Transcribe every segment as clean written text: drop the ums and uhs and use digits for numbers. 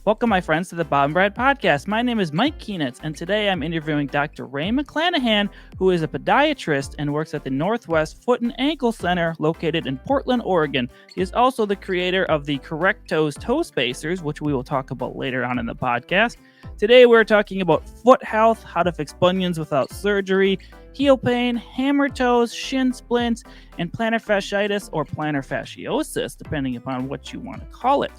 Welcome, my friends, to the Bob and Brad podcast. My name is Mike Keenitz, and today I'm interviewing Dr. Ray McClanahan, who is a podiatrist and works at the Northwest Foot and Ankle Center located in Portland, Oregon. He is also the creator of the Correct Toes Toe Spacers, which we will talk about later on in the podcast. Today, we're talking about foot health, how to fix bunions without surgery, heel pain, hammer toes, shin splints, and plantar fasciitis or plantar fasciosis, depending upon what you want to call it.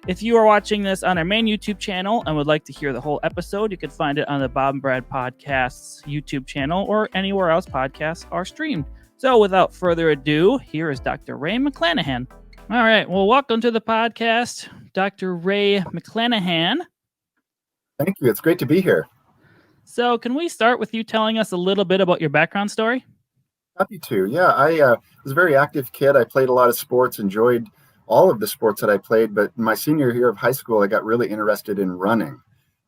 If you are watching this on our main YouTube channel and would like to hear the whole episode, you can find it on the Bob and Brad Podcast's YouTube channel or anywhere else podcasts are streamed. So without further ado, here is Dr. Ray McClanahan. All right, well, welcome to the podcast, Dr. Ray McClanahan. Thank you. It's great to be here. So can we start with you telling us a little bit about your background story? Happy to. Yeah, I was a very active kid. I played a lot of sports, enjoyed all of the sports that I played, but my senior year of high school, I got really interested in running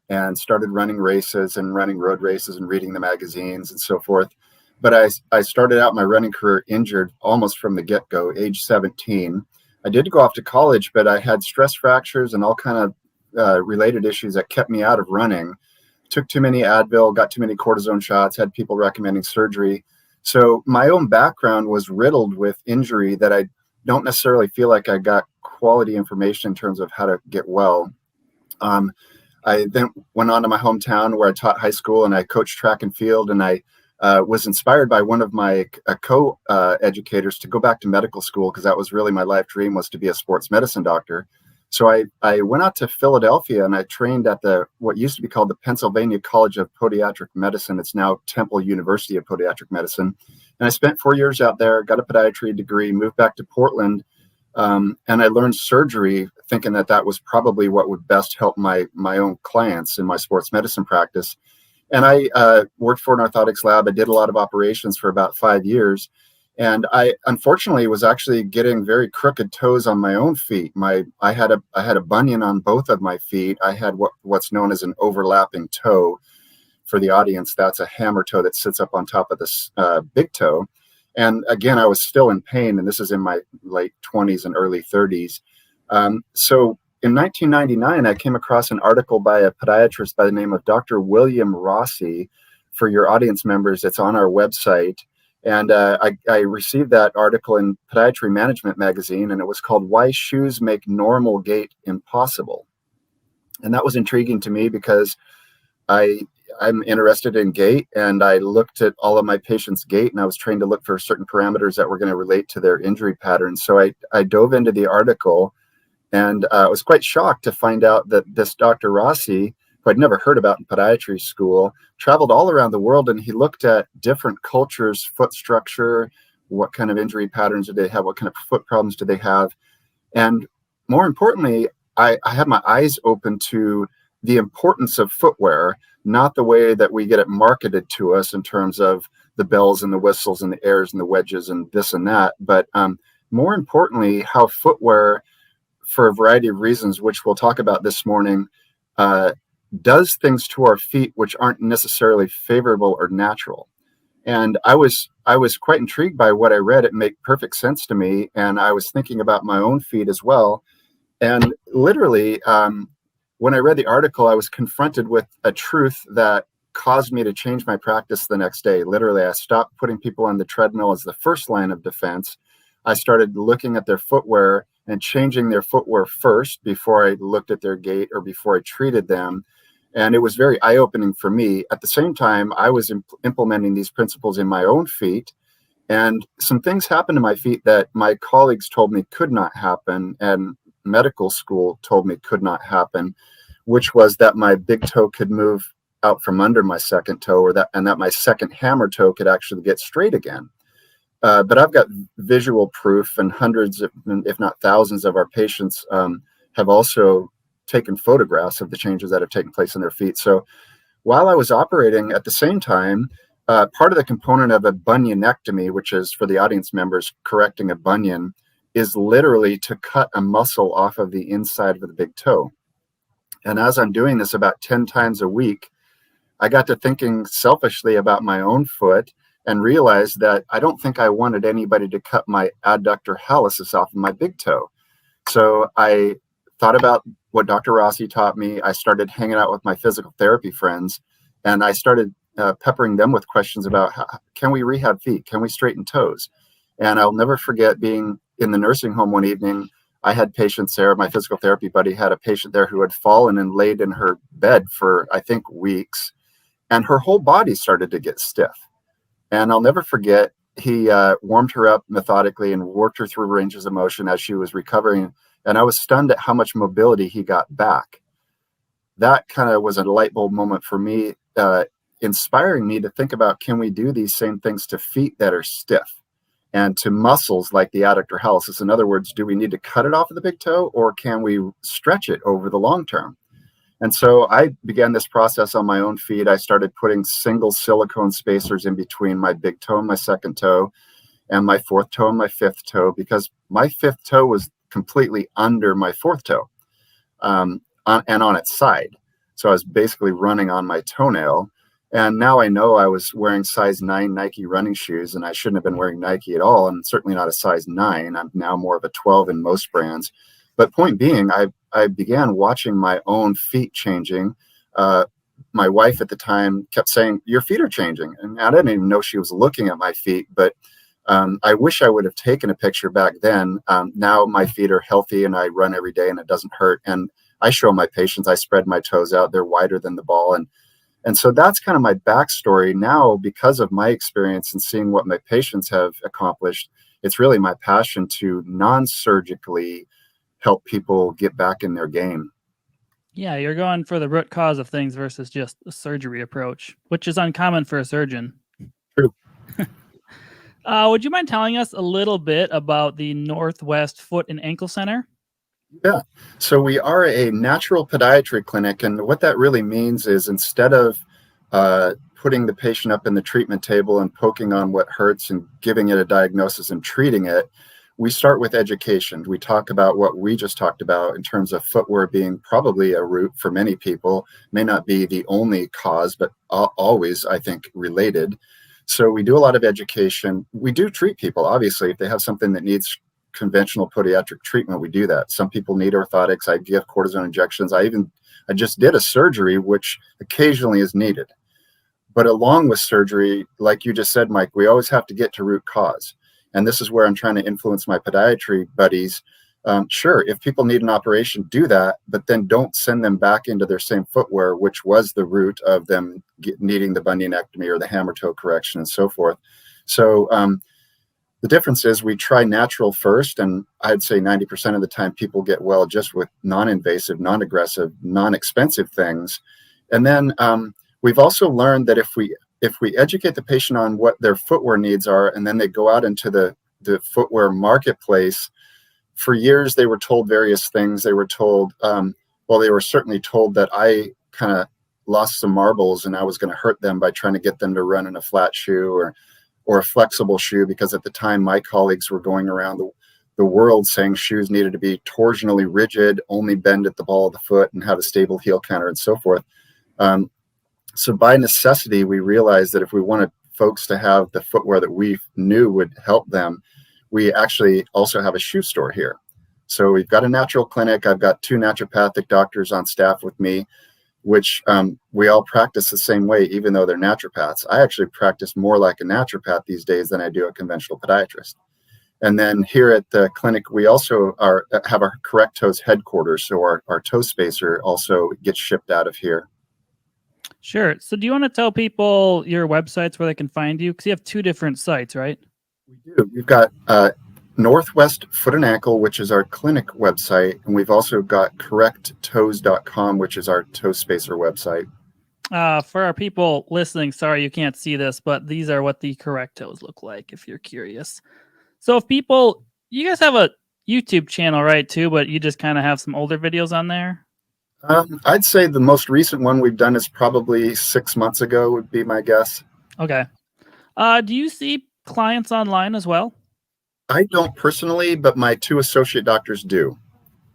and started running races and running road races and reading the magazines and so forth. But I started out my running career injured almost from the get-go, age 17. I did go off to college, but I had stress fractures and all kind of related issues that kept me out of running. Took too many Advil, got too many cortisone shots, had people recommending surgery. So my own background was riddled with injury that I don't necessarily feel like I got quality information in terms of how to get well. I then went on to my hometown where I taught high school and I coached track and field, and I was inspired by one of my co-educators to go back to medical school because that was really my life dream, was to be a sports medicine doctor. So I went out to Philadelphia and I trained at what used to be called the Pennsylvania College of Podiatric Medicine. It's now Temple University of Podiatric Medicine. And I spent 4 years out there, got a podiatry degree, moved back to Portland, and I learned surgery, thinking that was probably what would best help my own clients in my sports medicine practice. And I worked for an orthotics lab. I did a lot of operations for about 5 years. And I unfortunately was actually getting very crooked toes on my own feet. I had a bunion on both of my feet. I had what's known as an overlapping toe. For the audience, that's a hammer toe that sits up on top of this big toe. And again, I was still in pain, and this is in my late 20s and early 30s. So in 1999, I came across an article by a podiatrist by the name of Dr. William Rossi. For your audience members, it's on our website. And I received that article in Podiatry Management magazine, and it was called "Why Shoes Make Normal Gait Impossible." And that was intriguing to me because I'm interested in gait, and I looked at all of my patients' gait, and I was trained to look for certain parameters that were going to relate to their injury patterns. So I dove into the article, and I was quite shocked to find out that this Dr. Rossi, who I'd never heard about in podiatry school, traveled all around the world, and he looked at different cultures' foot structure, what kind of injury patterns do they have, what kind of foot problems do they have. And more importantly, I had my eyes open to the importance of footwear, not the way that we get it marketed to us in terms of the bells and the whistles and the airs and the wedges and this and that, but more importantly, how footwear, for a variety of reasons, which we'll talk about this morning, does things to our feet which aren't necessarily favorable or natural. And I was quite intrigued by what I read. It made perfect sense to me, and I was thinking about my own feet as well. And literally, when I read the article, I was confronted with a truth that caused me to change my practice the next day. Literally, I stopped putting people on the treadmill as the first line of defense. I started looking at their footwear and changing their footwear first before I looked at their gait or before I treated them. And it was very eye-opening for me. At the same time, I was implementing these principles in my own feet. And some things happened to my feet that my colleagues told me could not happen, and medical school told me could not happen, which was that my big toe could move out from under my second toe, and that my second hammer toe could actually get straight again. But I've got visual proof, and hundreds, if not thousands, of our patients have also taken photographs of the changes that have taken place in their feet. So while I was operating at the same time, part of the component of a bunionectomy, which is, for the audience members, correcting a bunion, is literally to cut a muscle off of the inside of the big toe. And as I'm doing this about 10 times a week, I got to thinking selfishly about my own foot and realized that I don't think I wanted anybody to cut my adductor hallucis off of my big toe. So I thought about what Dr. Rossi taught me. I started hanging out with my physical therapy friends, and I started peppering them with questions about can we rehab feet? Can we straighten toes? And I'll never forget being in the nursing home one evening. I had patients there. My physical therapy buddy had a patient there who had fallen and laid in her bed for, I think, weeks, and her whole body started to get stiff. And I'll never forget, he warmed her up methodically and worked her through ranges of motion as she was recovering. And I was stunned at how much mobility he got back. That kind of was a light bulb moment for me, inspiring me to think about, can we do these same things to feet that are stiff and to muscles like the adductor hallucis? In other words, do we need to cut it off of the big toe, or can we stretch it over the long term? And so I began this process on my own feet. I started putting single silicone spacers in between my big toe and my second toe, and my fourth toe and my fifth toe, because my fifth toe was completely under my fourth toe, and on its side. So I was basically running on my toenail. And now I know I was wearing size 9 Nike running shoes, and I shouldn't have been wearing Nike at all, and certainly not a size 9. I'm now more of a 12 in most brands. But point being, I began watching my own feet changing. My wife at the time kept saying, "Your feet are changing." And I didn't even know she was looking at my feet, but I wish I would have taken a picture back then. Now my feet are healthy and I run every day and it doesn't hurt. And I show my patients, I spread my toes out. They're wider than the ball. And so that's kind of my backstory now. Because of my experience and seeing what my patients have accomplished, it's really my passion to non-surgically help people get back in their game. Yeah, you're going for the root cause of things versus just a surgery approach, which is uncommon for a surgeon. True. Would you mind telling us a little bit about the Northwest Foot and Ankle Center? Yeah. So we are a natural podiatry clinic. And what that really means is, instead of putting the patient up in the treatment table and poking on what hurts and giving it a diagnosis and treating it, we start with education. We talk about what we just talked about in terms of footwear being probably a root for many people, may not be the only cause, but always, I think, related. So we do a lot of education. We do treat people, obviously. If they have something that needs conventional podiatric treatment, we do that. Some people need orthotics. I give cortisone injections. I just did a surgery, which occasionally is needed. But along with surgery, like you just said, Mike, we always have to get to root cause. And this is where I'm trying to influence my podiatry buddies. Sure, if people need an operation, do that, but then don't send them back into their same footwear, which was the root of them needing the bunionectomy or the hammer toe correction and so forth. So the difference is we try natural first, and I'd say 90% of the time people get well just with non-invasive, non-aggressive, non-expensive things. And then we've also learned that if we educate the patient on what their footwear needs are, and then they go out into the footwear marketplace, for years they were told various things. They were told, they were certainly told that I kind of lost some marbles and I was going to hurt them by trying to get them to run in a flat shoe or a flexible shoe, because at the time my colleagues were going around the world saying shoes needed to be torsionally rigid, only bend at the ball of the foot, and have a stable heel counter and so forth. So by necessity, we realized that if we wanted folks to have the footwear that we knew would help them, we actually also have a shoe store here. So we've got a natural clinic. I've got 2 naturopathic doctors on staff with me, which we all practice the same way, even though they're naturopaths. I actually practice more like a naturopath these days than I do a conventional podiatrist. And then here at the clinic, we also have our Correct Toes headquarters. So our toe spacer also gets shipped out of here. Sure. So do you want to tell people your websites where they can find you? Because you have 2 different sites, right? We do. We've got Northwest Foot and Ankle, which is our clinic website. And we've also got correcttoes.com, which is our toe spacer website. For our people listening, sorry you can't see this, but these are what the Correct Toes look like if you're curious. So if you guys have a YouTube channel, right, too, but you just kind of have some older videos on there? I'd say the most recent one we've done is probably 6 months ago, would be my guess. Okay. Do you see clients online as well? I don't personally, but my 2 associate doctors do.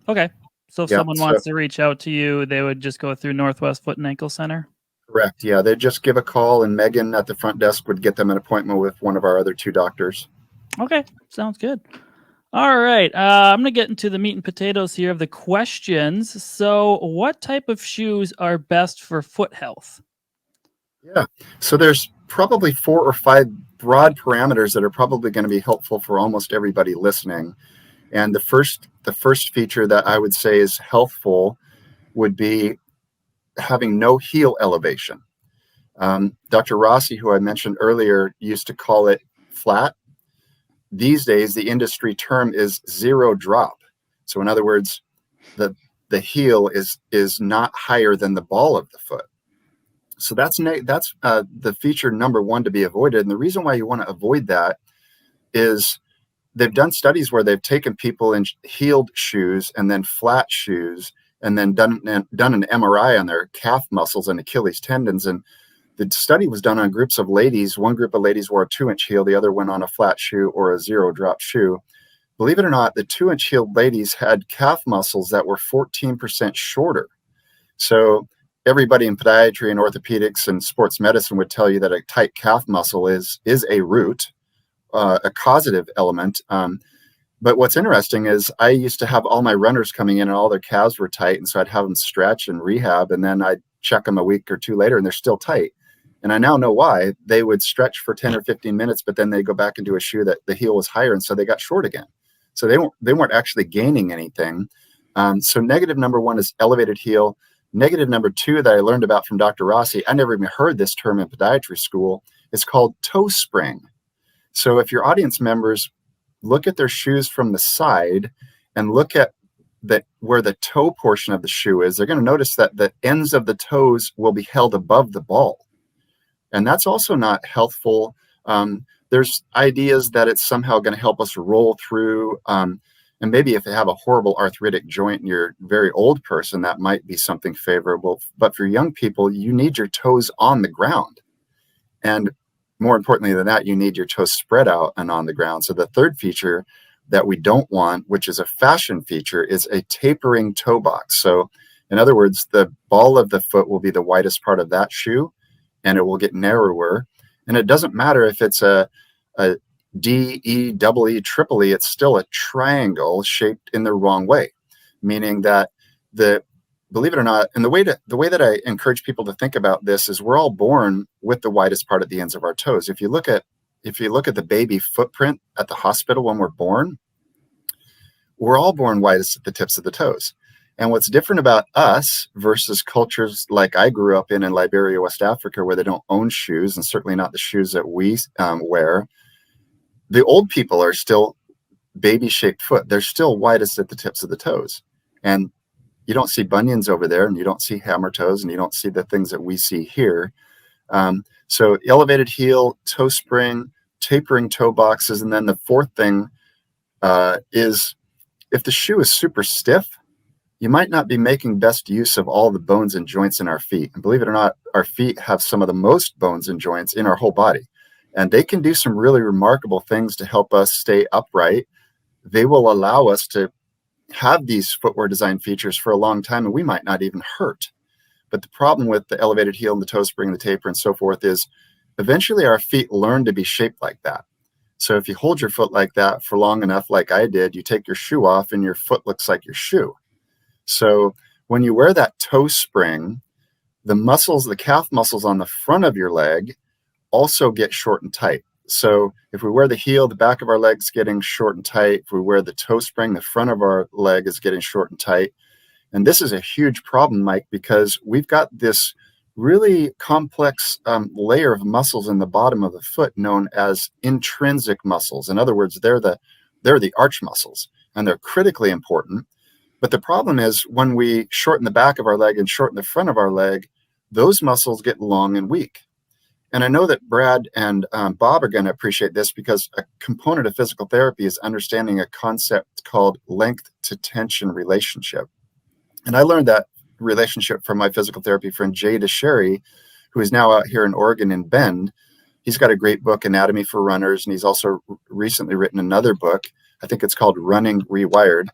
Okay. So if someone wants to reach out to you, they would just go through Northwest Foot and Ankle Center? Correct. Yeah, they'd just give a call, and Megan at the front desk would get them an appointment with one of our other 2 doctors. Okay. Sounds good. All right. I'm going to get into the meat and potatoes here of the questions. So, what type of shoes are best for foot health? Yeah. So there's probably 4 or 5 broad parameters that are probably going to be helpful for almost everybody listening. And the first feature that I would say is healthful would be having no heel elevation. Dr. Rossi, who I mentioned earlier, used to call it flat. These days, the industry term is zero drop. So in other words, the the heel is not higher than the ball of the foot. So that's the feature number one to be avoided. And the reason why you want to avoid that is they've done studies where they've taken people in heeled shoes and then flat shoes and then done an MRI on their calf muscles and Achilles tendons. And the study was done on groups of ladies. One group of ladies wore a 2-inch heel, the other went on a flat shoe or a zero drop shoe. Believe it or not, the 2-inch heeled ladies had calf muscles that were 14% shorter. So everybody in podiatry and orthopedics and sports medicine would tell you that a tight calf muscle is a root, a causative element. But what's interesting is I used to have all my runners coming in and all their calves were tight. And so I'd have them stretch and rehab. And then I'd check them a week or two later and they're still tight. And I now know why. They would stretch for 10 or 15 minutes, but then they go back into a shoe that the heel was higher. And so they got short again. So they weren't actually gaining anything. So negative number one is elevated heel. Negative number two that I learned about from Dr. Rossi, I never even heard this term in podiatry school. It's called toe spring. So if your audience members look at their shoes from the side and look at where the toe portion of the shoe is, they're going to notice that the ends of the toes will be held above the ball. And that's also not healthful. There's ideas that it's somehow going to help us roll through. And maybe if you have a horrible arthritic joint and you're a very old person, that might be something favorable. But for young people, you need your toes on the ground. And more importantly than that, you need your toes spread out and on the ground. So the third feature that we don't want, which is a fashion feature, is a tapering toe box. So in other words, the ball of the foot will be the widest part of that shoe and it will get narrower. And it doesn't matter if it's a D, E, double E, triple E, it's still a triangle shaped in the wrong way, meaning that believe it or not, and the way that I encourage people to think about this is we're all born with the widest part at the ends of our toes. If you look at the baby footprint at the hospital when we're born, we're all born widest at the tips of the toes. And what's different about us versus cultures like I grew up in Liberia, West Africa, where they don't own shoes, and certainly not the shoes that we wear, the old people are still baby-shaped foot. They're still widest at the tips of the toes. And you don't see bunions over there, and you don't see hammer toes, and you don't see the things that we see here. So elevated heel, toe spring, tapering toe boxes. And then the fourth thing is if the shoe is super stiff, you might not be making best use of all the bones and joints in our feet. And believe it or not, our feet have some of the most bones and joints in our whole body. And they can do some really remarkable things to help us stay upright. They will allow us to have these footwear design features for a long time, and we might not even hurt. But the problem with the elevated heel and the toe spring and the taper and so forth is eventually our feet learn to be shaped like that. So if you hold your foot like that for long enough, like I did, you take your shoe off and your foot looks like your shoe. So when you wear that toe spring, the calf muscles on the front of your leg also get short and tight. So if we wear the heel, the back of our leg's getting short and tight. If we wear the toe spring, the front of our leg is getting short and tight. And this is a huge problem, Mike, because we've got this really complex layer of muscles in the bottom of the foot known as intrinsic muscles. In other words, they're the arch muscles, and they're critically important. But the problem is when we shorten the back of our leg and shorten the front of our leg, those muscles get long and weak. And I know that Brad and Bob are going to appreciate this because a component of physical therapy is understanding a concept called length to tension relationship. And I learned that relationship from my physical therapy friend Jay DeSherry, who is now out here in Oregon in Bend. He's got a great book, Anatomy for Runners, and he's also recently written another book. I think it's called Running Rewired.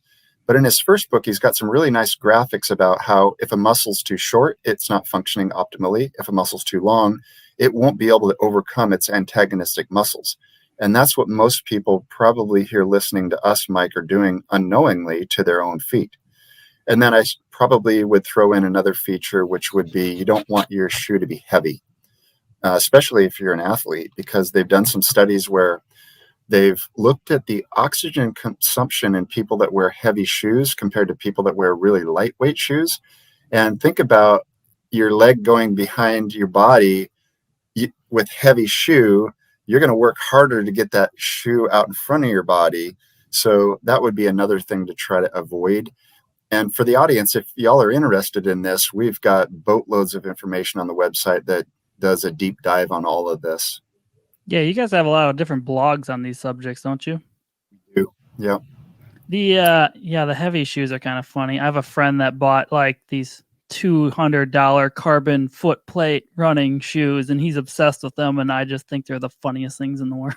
But in his first book, he's got some really nice graphics about how if a muscle's too short, it's not functioning optimally. If a muscle's too long, it won't be able to overcome its antagonistic muscles. And that's what most people probably here listening to us, Mike, are doing unknowingly to their own feet. And then I probably would throw in another feature, which would be you don't want your shoe to be heavy, especially if you're an athlete, because they've done some studies where they've looked at the oxygen consumption in people that wear heavy shoes compared to people that wear really lightweight shoes. And think about your leg going behind your body with heavy shoe. You're going to work harder to get that shoe out in front of your body. So that would be another thing to try to avoid. And for the audience, if y'all are interested in this, we've got boatloads of information on the website that does a deep dive on all of this. Yeah, you guys have a lot of different blogs on these subjects, don't you? We do. Yeah. The heavy shoes are kind of funny. I have a friend that bought like these $200 carbon foot plate running shoes, and he's obsessed with them, and I just think they're the funniest things in the world.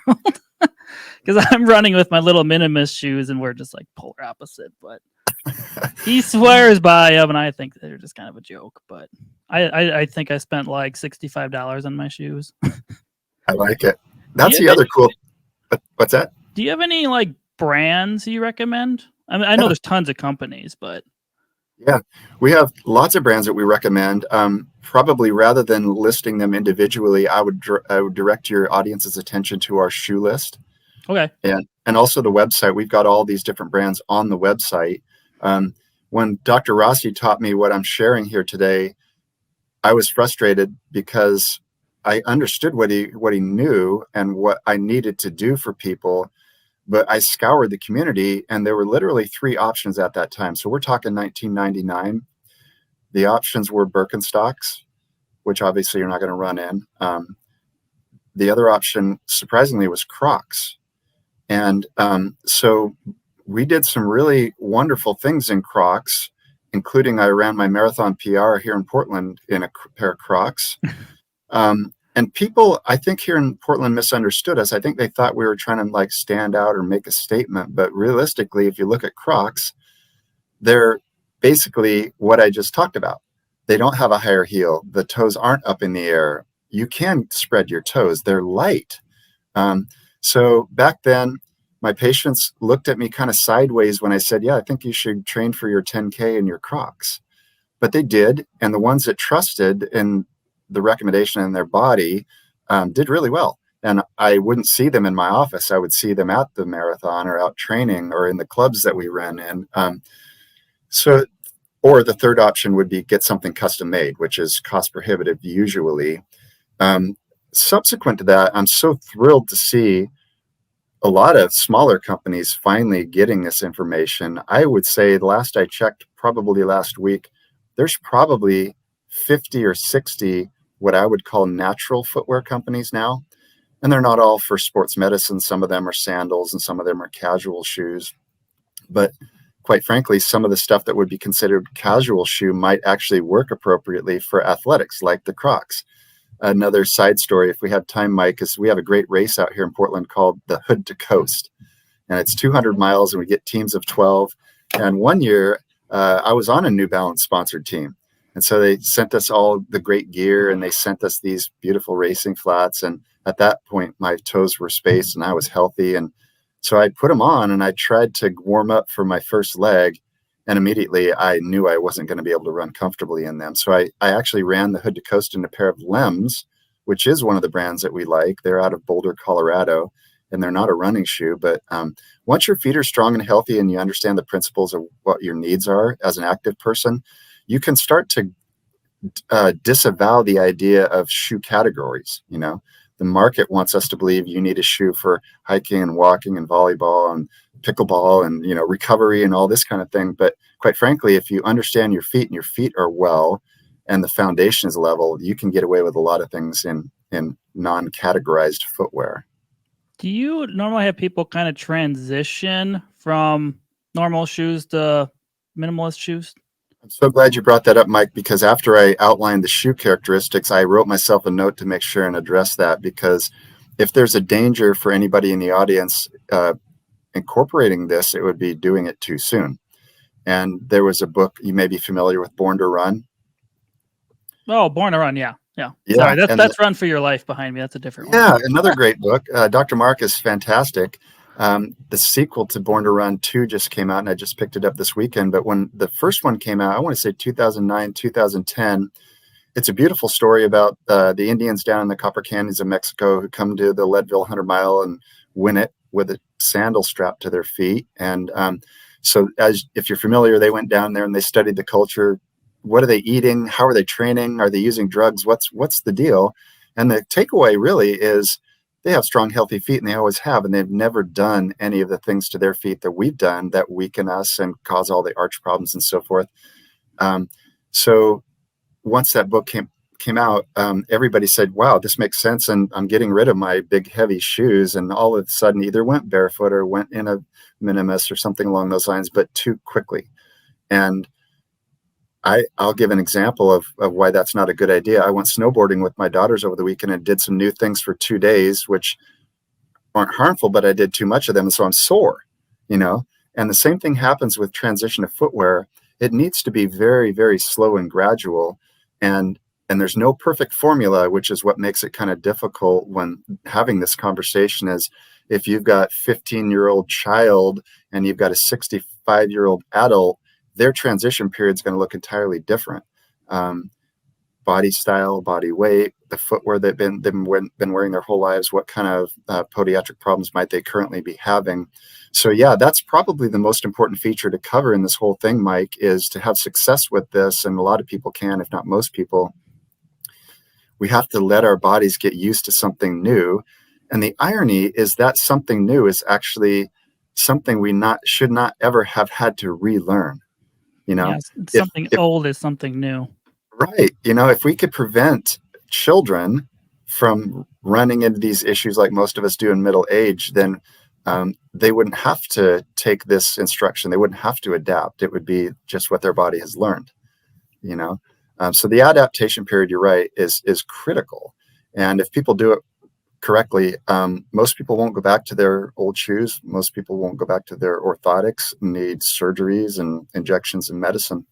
Because I'm running with my little Minimalist shoes, and we're just like polar opposite, but he swears by them, and I think they're just kind of a joke. But I think I spent like $65 on my shoes. I like it. That's the other cool. What's that? Do you have any like brands you recommend? I mean, I know there's tons of companies, but yeah, we have lots of brands that we recommend. Probably rather than listing them individually, I would direct your audience's attention to our shoe list. Okay. And also the website. We've got all these different brands on the website. When Dr. Rossi taught me what I'm sharing here today, I was frustrated because I understood what he knew and what I needed to do for people, but I scoured the community and there were literally 3 options at that time. So we're talking 1999. The options were Birkenstocks, which obviously you're not going to run in. The other option, surprisingly, was Crocs. And so we did some really wonderful things in Crocs, including I ran my marathon PR here in Portland in a pair of Crocs. And people, I think here in Portland misunderstood us. I think they thought we were trying to like stand out or make a statement. But realistically, if you look at Crocs, they're basically what I just talked about. They don't have a higher heel. The toes aren't up in the air. You can spread your toes. They're light. So back then, my patients looked at me kind of sideways when I said, yeah, I think you should train for your 10K in your Crocs. But they did. And the ones that trusted in the recommendation in their body did really well. And I wouldn't see them in my office. I would see them at the marathon or out training or in the clubs that we ran in. Or the third option would be get something custom made, which is cost prohibitive usually. Subsequent to that, I'm so thrilled to see a lot of smaller companies finally getting this information. I would say the last I checked, probably last week, there's probably 50 or 60 what I would call natural footwear companies now. And they're not all for sports medicine. Some of them are sandals and some of them are casual shoes. But quite frankly, some of the stuff that would be considered casual shoe might actually work appropriately for athletics, like the Crocs. Another side story, if we have time, Mike, is we have a great race out here in Portland called the Hood to Coast. And it's 200 miles and we get teams of 12. And one year I was on a New Balance sponsored team. And so they sent us all the great gear and they sent us these beautiful racing flats. And at that point, my toes were spaced and I was healthy. And so I put them on and I tried to warm up for my first leg. And immediately I knew I wasn't going to be able to run comfortably in them. So I actually ran the Hood to Coast in a pair of Lems, which is one of the brands that we like. They're out of Boulder, Colorado, and they're not a running shoe. But once your feet are strong and healthy and you understand the principles of what your needs are as an active person, you can start to disavow the idea of shoe categories. You know, the market wants us to believe you need a shoe for hiking and walking and volleyball and pickleball and, you know, recovery and all this kind of thing. But quite frankly, if you understand your feet and your feet are well and the foundation is level, you can get away with a lot of things in non-categorized footwear. Do you normally have people kind of transition from normal shoes to minimalist shoes? I'm so glad you brought that up, Mike, because after I outlined the shoe characteristics, I wrote myself a note to make sure and address that, because if there's a danger for anybody in the audience incorporating this, it would be doing it too soon. And there was a book, you may be familiar with, Born to Run. Oh, Born to Run, yeah. Yeah. Yeah, Sorry, and that's Run for Your Life behind me. That's a different one. yeah, another great book. Dr. Mark is fantastic. The sequel to Born to Run 2 just came out, and I just picked it up this weekend. But when the first one came out, I want to say 2009, 2010, it's a beautiful story about the Indians down in the Copper Canyons of Mexico who come to the Leadville 100 mile and win it with a sandal strapped to their feet. And so, as if you're familiar, they went down there and they studied the culture. What are they eating? How are they training? Are they using drugs? What's the deal? And the takeaway really is they have strong, healthy feet, and they always have, and they've never done any of the things to their feet that we've done that weaken us and cause all the arch problems and so forth. So once that book came out, everybody said, wow, this makes sense. And I'm getting rid of my big, heavy shoes. And all of a sudden either went barefoot or went in a minimalist or something along those lines, but too quickly. And I'll give an example of why that's not a good idea. I went snowboarding with my daughters over the weekend and did some new things for 2 days, which aren't harmful, but I did too much of them. And so I'm sore, and the same thing happens with transition to footwear. It needs to be very, very slow and gradual. And there's no perfect formula, which is what makes it kind of difficult when having this conversation is if you've got 15-year-old child and you've got a 65-year-old adult, their transition period is going to look entirely different. Body style, body weight, the footwear they've been wearing their whole lives, what kind of podiatric problems might they currently be having. So yeah, that's probably the most important feature to cover in this whole thing, Mike, is to have success with this. And a lot of people can, if not most people. We have to let our bodies get used to something new. And the irony is that something new is actually something we should not ever have had to relearn. Yes, if something old is something new. Right. If we could prevent children from running into these issues like most of us do in middle age, then they wouldn't have to take this instruction. They wouldn't have to adapt. It would be just what their body has learned, So the adaptation period, you're right, is critical. And if people do it correctly, most people won't go back to their old shoes. Most people won't go back to their orthotics, need surgeries and injections and medicine.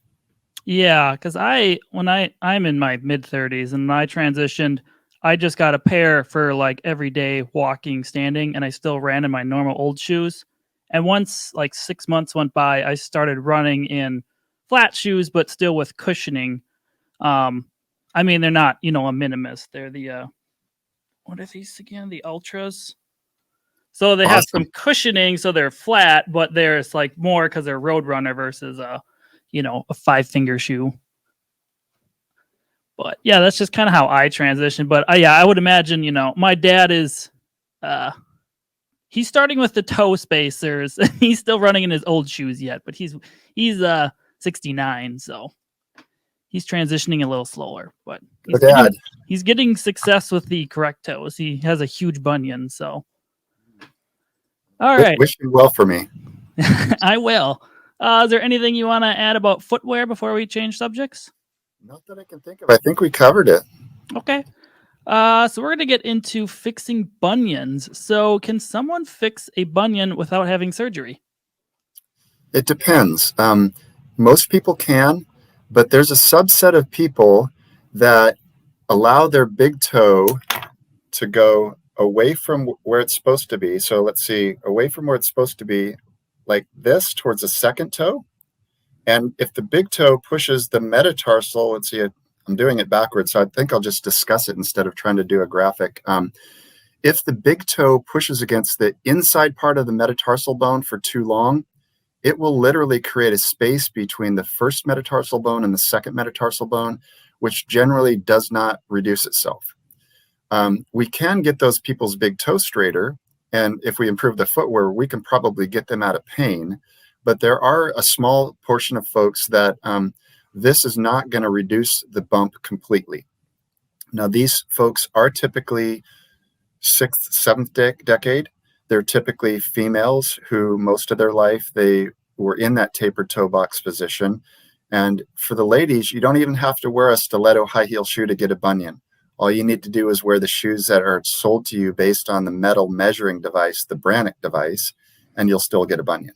Yeah, because I'm in my mid-30s, and when I transitioned, I just got a pair for like everyday walking, standing, and I still ran in my normal old shoes. And once like 6 months went by, I started running in flat shoes, but still with cushioning. I mean, they're not, a minimalist. They're the what are these again? The ultras. So they have some Awesome. cushioning, so they're flat, but there's like more because they're Roadrunner versus a 5-finger shoe. But yeah, that's just kind of how I transitioned. But yeah, I would imagine, my dad is, he's starting with the toe spacers. He's still running in his old shoes yet, but he's 69, so he's transitioning a little slower. But he's getting success with the correct toes. He has a huge bunion, so. All right. Wish you well for me. I will. Is there anything you want to add about footwear before we change subjects? Not that I can think of. I think we covered it. Okay. So we're going to get into fixing bunions. So can someone fix a bunion without having surgery? It depends. Most people can, but there's a subset of people that allow their big toe to go away from where it's supposed to be. So let's see, away from where it's supposed to be, like this towards the second toe. And if the big toe pushes the metatarsal, let's see, I'm doing it backwards, so I think I'll just discuss it instead of trying to do a graphic. If the big toe pushes against the inside part of the metatarsal bone for too long, it will literally create a space between the first metatarsal bone and the second metatarsal bone, which generally does not reduce itself. We can get those people's big toe straighter, and if we improve the footwear, we can probably get them out of pain. But there are a small portion of folks that this is not going to reduce the bump completely. Now, these folks are typically 6th, 7th decade. They're typically females who most of their life they were in that tapered toe box position. And for the ladies, you don't even have to wear a stiletto high heel shoe to get a bunion. All you need to do is wear the shoes that are sold to you based on the metal measuring device, the Brannock device, and you'll still get a bunion.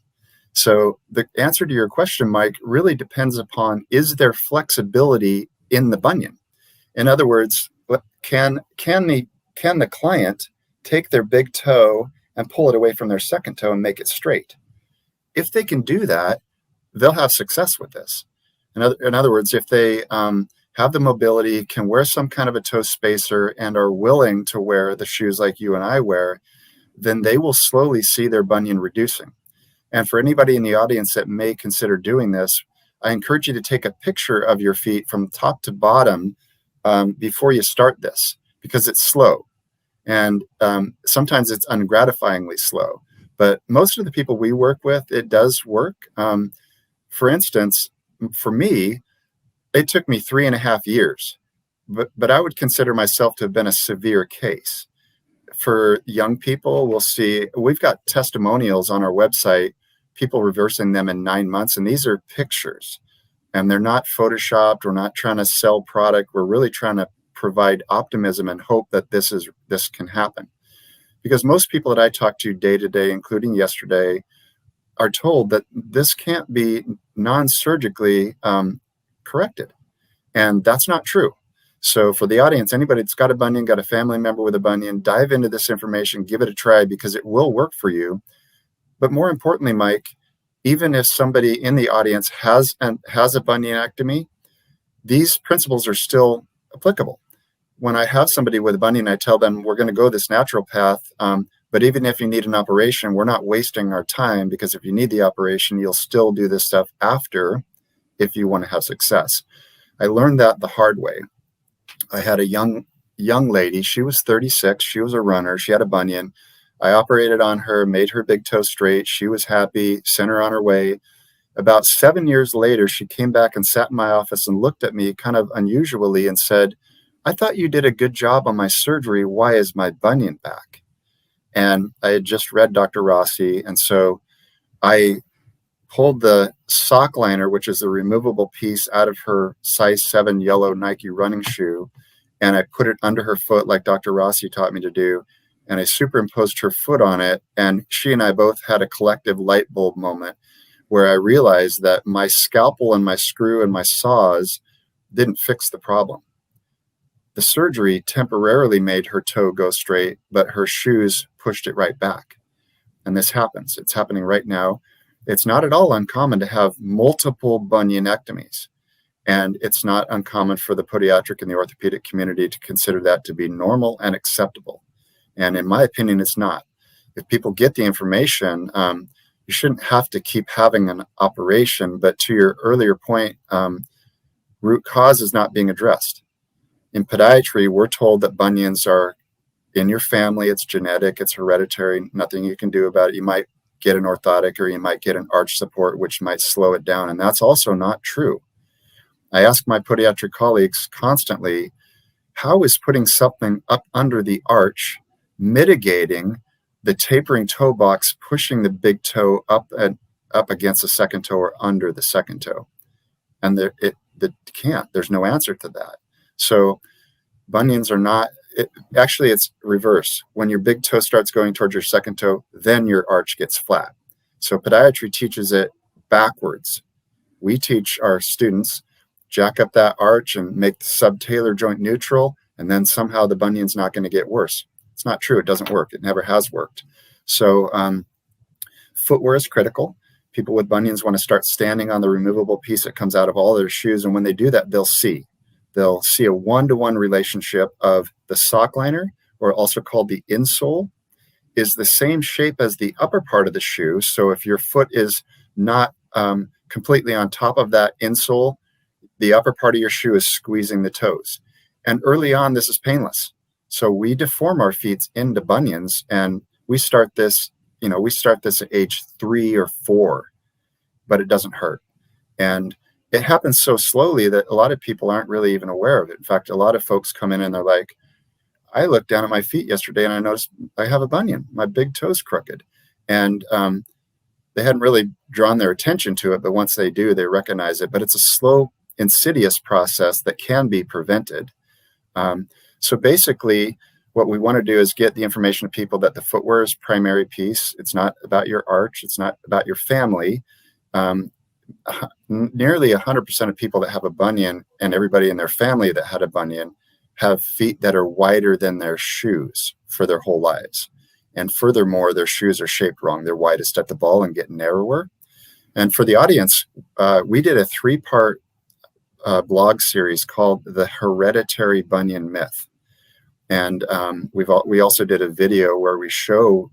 So the answer to your question, Mike, really depends upon, is there flexibility in the bunion? In other words, can the client take their big toe and pull it away from their second toe and make it straight? If they can do that, they'll have success with this. In other words, if they have the mobility, can wear some kind of a toe spacer, and are willing to wear the shoes like you and I wear, then they will slowly see their bunion reducing. And for anybody in the audience that may consider doing this, I encourage you to take a picture of your feet from top to bottom before you start this, because it's slow. And sometimes it's ungratifyingly slow. But most of the people we work with, it does work. For instance, for me, it took me 3.5 years, but I would consider myself to have been a severe case. For young people, we've got testimonials on our website, people reversing them in 9 months, and these are pictures, and they're not photoshopped. We're not trying to sell product. We're really trying to provide optimism and hope that this can happen. Because most people that I talk to day to day, including yesterday, are told that this can't be non-surgically corrected. And that's not true. So for the audience, anybody that's got a bunion, got a family member with a bunion, dive into this information, give it a try, because it will work for you. But more importantly, Mike, even if somebody in the audience has a bunionectomy, these principles are still applicable. When I have somebody with a bunion, I tell them we're going to go this natural path. But even if you need an operation, we're not wasting our time, because if you need the operation, you'll still do this stuff after if you want to have success. I learned that the hard way. I had a young lady. She was 36. She was a runner. She had a bunion. I operated on her, made her big toe straight. She was happy, sent her on her way. About 7 years later, she came back and sat in my office and looked at me kind of unusually and said, "I thought you did a good job on my surgery. Why is my bunion back?" And I had just read Dr. Rossi, and so I pulled the sock liner, which is the removable piece, out of her size 7 yellow Nike running shoe, and I put it under her foot like Dr. Rossi taught me to do, and I superimposed her foot on it, and she and I both had a collective light bulb moment where I realized that my scalpel and my screw and my saws didn't fix the problem. The surgery temporarily made her toe go straight, but her shoes pushed it right back. And this happens. It's happening right now. It's not at all uncommon to have multiple bunionectomies. And it's not uncommon for the podiatric and the orthopedic community to consider that to be normal and acceptable. And in my opinion, it's not. If people get the information, you shouldn't have to keep having an operation. But to your earlier point, root cause is not being addressed. In podiatry, we're told that bunions are in your family. It's genetic, it's hereditary, nothing you can do about it. You might get an orthotic, or you might get an arch support, which might slow it down. And that's also not true. I ask my podiatric colleagues constantly, how is putting something up under the arch mitigating the tapering toe box, pushing the big toe up against the second toe or under the second toe? And it can't. There's no answer to that. So bunions are not, actually it's reverse. When your big toe starts going towards your second toe, then your arch gets flat. So podiatry teaches it backwards. We teach our students, jack up that arch and make the subtalar joint neutral, and then somehow the bunion's not going to get worse. It's not true. It doesn't work. It never has worked. So footwear is critical. People with bunions want to start standing on the removable piece that comes out of all their shoes. And when they do that, they'll see a one-to-one relationship of the sock liner, or also called the insole, is the same shape as the upper part of the shoe. So if your foot is not completely on top of that insole, the upper part of your shoe is squeezing the toes. And early on, this is painless. So we deform our feet into bunions, and we start this at age 3 or 4, but it doesn't hurt. And it happens so slowly that a lot of people aren't really even aware of it. In fact, a lot of folks come in and they're like, I looked down at my feet yesterday and I noticed I have a bunion. My big toe's crooked. And they hadn't really drawn their attention to it, but once they do, they recognize it. But it's a slow, insidious process that can be prevented. So basically, what we want to do is get the information to people that the footwear is primary piece. It's not about your arch. It's not about your family. Nearly 100% of people that have a bunion, and everybody in their family that had a bunion, have feet that are wider than their shoes for their whole lives. And furthermore, their shoes are shaped wrong. They're widest at the ball and get narrower. And for the audience, we did a 3-part blog series called The Hereditary Bunion Myth. And we also did a video where we show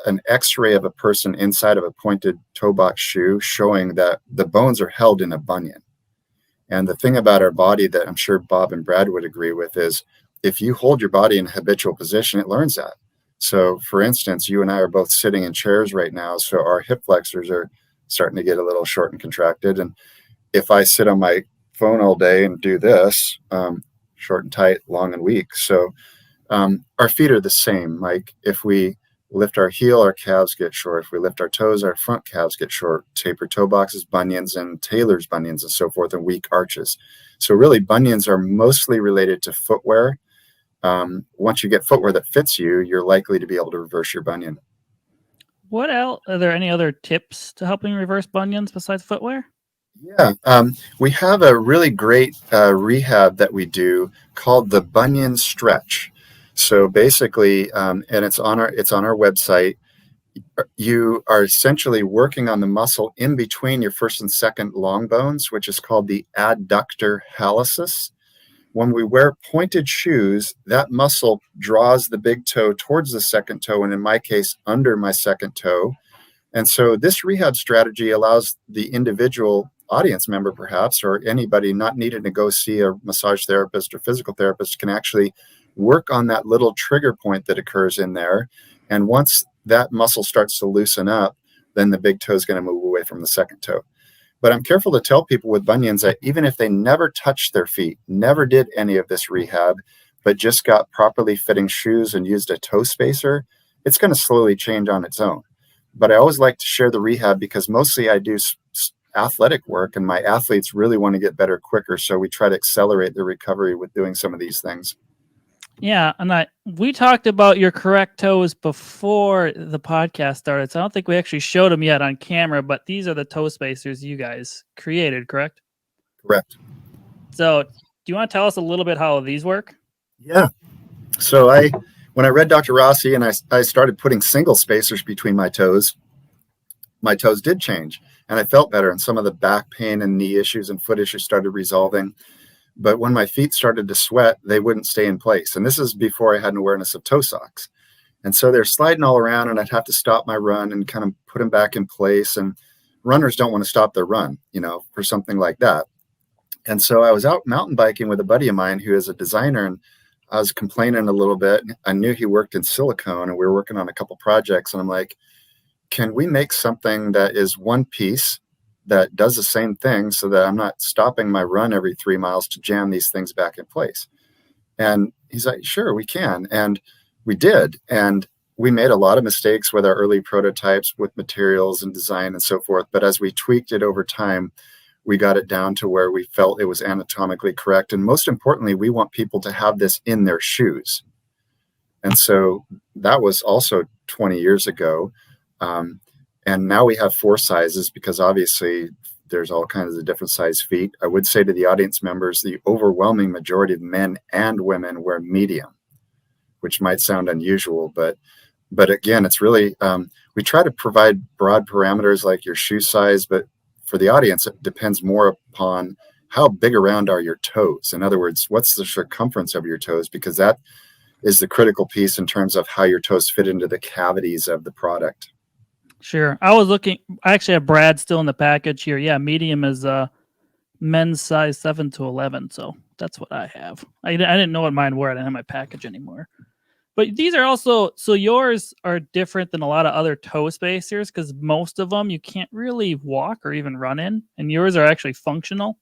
an x-ray of a person inside of a pointed toe box shoe, showing that the bones are held in a bunion. And the thing about our body that I'm sure Bob and Brad would agree with is if you hold your body in a habitual position, it learns that. So for instance, you and I are both sitting in chairs right now. So our hip flexors are starting to get a little short and contracted. And if I sit on my phone all day and do this, short and tight, long and weak. So our feet are the same. Like if we lift our heel, our calves get short. If we lift our toes, our front calves get short. Tapered toe boxes, bunions, and Taylor's bunions, and so forth, and weak arches. So really, bunions are mostly related to footwear. Once you get footwear that fits you, you're likely to be able to reverse your bunion. What else? Are there any other tips to helping reverse bunions besides footwear? Yeah, we have a really great rehab that we do called the bunion stretch. So basically, and it's on our website. You are essentially working on the muscle in between your first and second long bones, which is called the adductor hallucis. When we wear pointed shoes, that muscle draws the big toe towards the second toe, and in my case, under my second toe. And so this rehab strategy allows the individual audience member, perhaps, or anybody not needing to go see a massage therapist or physical therapist, can actually work on that little trigger point that occurs in there. And once that muscle starts to loosen up, then the big toe is going to move away from the second toe. But I'm careful to tell people with bunions that even if they never touched their feet, never did any of this rehab, but just got properly fitting shoes and used a toe spacer, it's going to slowly change on its own. But I always like to share the rehab because mostly I do athletic work and my athletes really want to get better quicker. So we try to accelerate their recovery with doing some of these things. Yeah, and we talked about your correct toes before the podcast started, so I don't think we actually showed them yet on camera, but these are the toe spacers you guys created, correct? Correct. So do you want to tell us a little bit how these work? Yeah. So when I read Dr. Rossi and I started putting single spacers between my toes did change and I felt better, and some of the back pain and knee issues and foot issues started resolving. But when my feet started to sweat, they wouldn't stay in place. And this is before I had an awareness of toe socks. And so they're sliding all around and I'd have to stop my run and kind of put them back in place. And runners don't want to stop their run, for something like that. And so I was out mountain biking with a buddy of mine who is a designer, and I was complaining a little bit. I knew he worked in silicone and we were working on a couple projects. And I'm like, can we make something that is one piece that does the same thing so that I'm not stopping my run every 3 miles to jam these things back in place? And he's like, sure, we can. And we did. And we made a lot of mistakes with our early prototypes with materials and design and so forth. But as we tweaked it over time, we got it down to where we felt it was anatomically correct. And most importantly, we want people to have this in their shoes. And so that was also 20 years ago. And now we have 4 sizes because obviously there's all kinds of different size feet. I would say to the audience members, the overwhelming majority of men and women wear medium, which might sound unusual, but again, it's really, we try to provide broad parameters like your shoe size, but for the audience, it depends more upon how big around are your toes. In other words, what's the circumference of your toes? Because that is the critical piece in terms of how your toes fit into the cavities of the product. Sure. I actually have Brad still in the package here. Yeah, medium is men's size 7 to 11. So that's what I have. I didn't know what mine were. I didn't have my package anymore. But these are also, so yours are different than a lot of other toe spacers because most of them you can't really walk or even run in, and yours are actually functional.